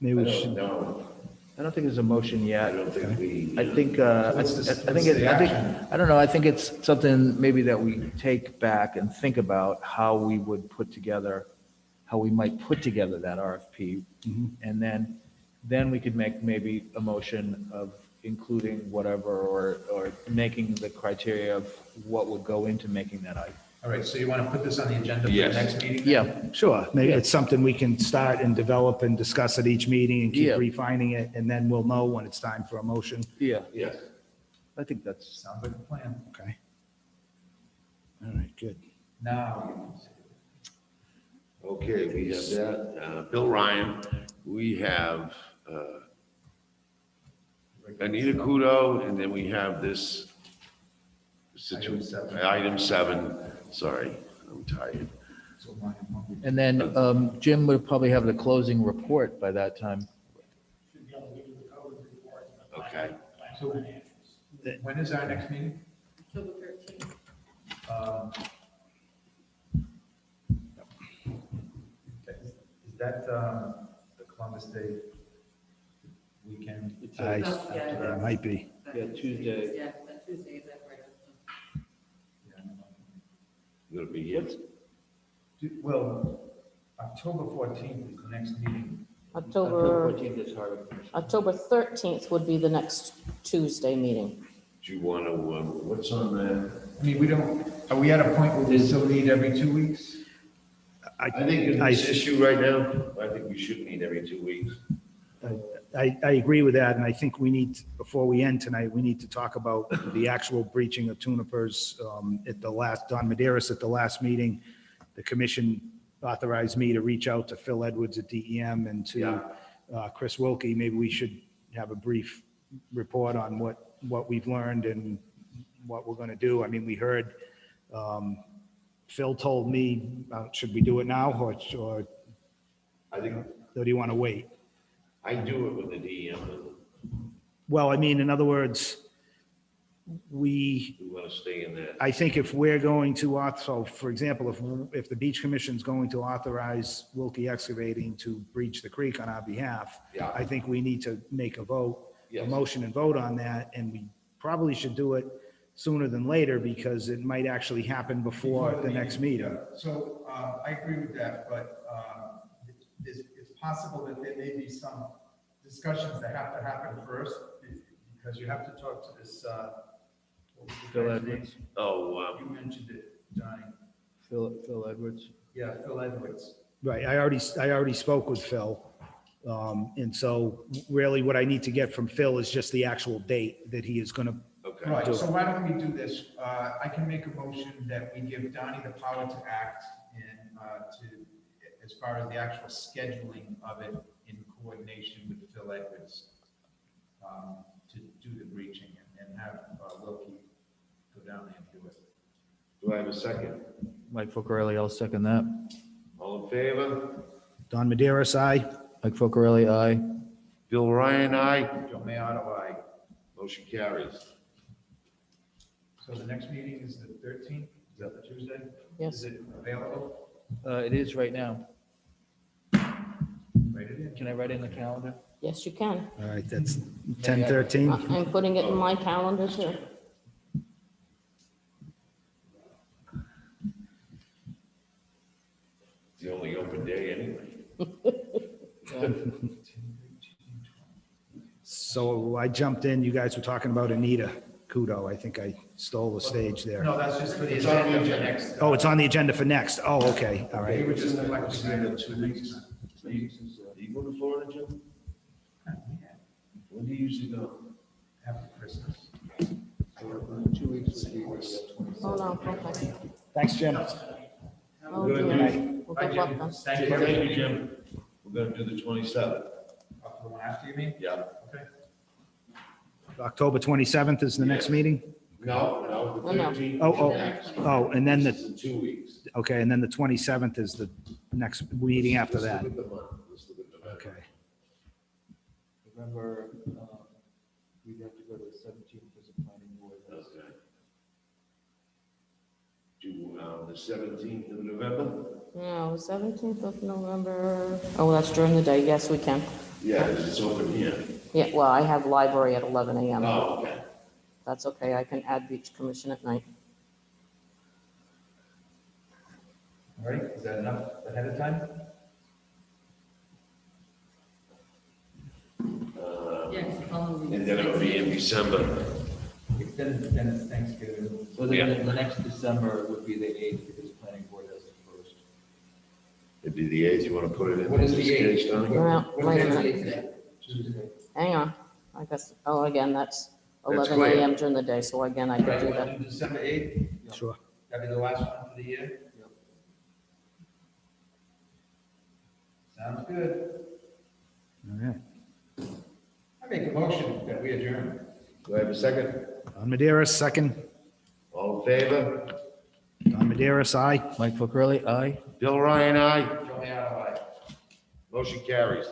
Maybe we should.
No,
I don't think there's a motion
I
yet.
don't think we.
I think,
What's the action?
I don't know, I think it's something maybe that we take back and think about how we would how we might put together that RFP. And then we could make maybe a motion of including whatever, or making the criteria of what would go into making that item.
All right, so you want to put this on the agenda for the
Yes.
next meeting?
Yeah,
Sure, maybe it's something we can start and develop and discuss at each meeting and keep
Yeah.
refining it, and then we'll know when it's time for a motion.
yeah,
Yes.
I think that's,
Sounds like a plan.
Okay. All right, good.
Now, you can say it.
Okay, we have that. Bill Ryan, we have Anita Kudo, and then we have this item 7. Sorry, I'm tired.
So mine-
and then Jim would probably have the closing report by that time.
Should be able to give you the code report. and the
Okay.
So when is our next meeting?
October 13th.
Is that the Columbus Day weekend?
It might be.
Yeah, Tuesday.
Yeah, that Tuesday, is that right?
It'll be here.
Well, October 14th is the next meeting.
October
14th is hard.
October 13th would be the next Tuesday meeting.
Do you want to, what's on that?
I mean, are we at a point where we still need every 2 weeks?
I think in this issue right now, I think we should meet every 2 weeks.
I agree with that, and I think we need, before we end tonight, we need to talk about the actual breaching of Tunipers. Don Maderas at the last meeting, the commission authorized me to reach out to Phil Edwards at DEM and to Chris Wilkie. Maybe we should have a brief report on what we've learned and what we're going to do. I mean, we heard, Phil told me, should we do it now or
I think
do you want to wait?
I do it with the DEM.
Well, I mean, in other words,
We want to stay in that.
I think if we're going to, so for example, if the beach commission's going to authorize Wilkie Excavating to breach the creek on our behalf,
Yeah.
I think we need to make a vote, a
Yes.
motion and vote on that, and we probably should do it sooner than later because it might actually happen before the next meeting.
So, I agree with that, but, it's possible that there may be some discussions that have to happen first, because you have to talk to this, what was the
Phil
guy's name?
Edwards.
Oh,
You mentioned it, Johnny.
Phil Edwards.
Yeah, Phil Edwards.
Right, I already spoke with Phil. And so really what I need to get from Phil is just the actual date that he is going to,
okay.
Right, so why don't we do this? I can make a motion that we give Donnie the power to act and, as far as the actual scheduling of it in coordination with Phil Edwards, to do the breaching and have Wilkie go down there and do it.
Do I have a second?
Mike Focarelli, I'll second that.
All in favor?
Don Maderas, aye.
Mike Focarelli, aye.
Bill Ryan, aye.
Joe Mayotto, aye.
Motion carries.
So the next meeting is the 13th, is that the Tuesday?
Yes.
Is it available?
It is right now.
Write it in.
Can I write in the calendar?
Yes, you can.
All right, that's 10:13.
I'm putting it in my calendar too.
It's the only open day anyway.
So I jumped in, you guys were talking about Anita Kudo. I think I stole the stage there.
No, that's just for the agenda for next.
Oh, it's on the agenda for next. Oh, okay, all
We
right.
were just electing item 2 next time.
Are you going to Florida, Jim? When do you usually go?
Happy Christmas.
2 weeks would be
Hold on, okay.
Thanks, Jim.
Oh, dear. Well, good luck then.
Thank you.
Thank you, Jim. We're going to do the 27th.
The one after you mean?
Yeah.
Okay.
October 27th is the next meeting?
No,
Oh,
the
no.
13th.
Oh, and then
This is in 2 weeks.
okay, and then the 27th is the next meeting after
Let's
that.
look at the month. Let's look at the month.
Okay.
November, we'd have to go to the 17th as a planning board.
Okay. Do, the 17th of November?
No, 17th of November. Oh, that's during the day. Yes, we can.
Yeah, it's open here.
Yeah, well, I have library at 11 a.m.
Oh, okay.
That's okay. I can add beach commission at night.
All right, is that enough ahead of time?
And then it'll be in December.
Then it's Thanksgiving.
So then the next December would be the 8th because the planning board has the first.
It'd be the 8th. You want to put it in?
What is the
this
8th?
case, Donnie?
Well, wait a minute.
minute. Tuesday.
Hang on. I guess, oh, again, that's
That's
11
clear.
a.m. during the day, so again, I could
Right,
do
want
that.
to do December 8th?
Sure.
That'd be the last one for the year? Sounds good.
All right.
I make a motion that we adjourn.
Do I have a second?
Don Maderas, second.
All in favor?
Don Maderas, aye.
Mike Focarelli, aye.
Bill Ryan, aye.
Joe Mayotto, aye.
Motion carries.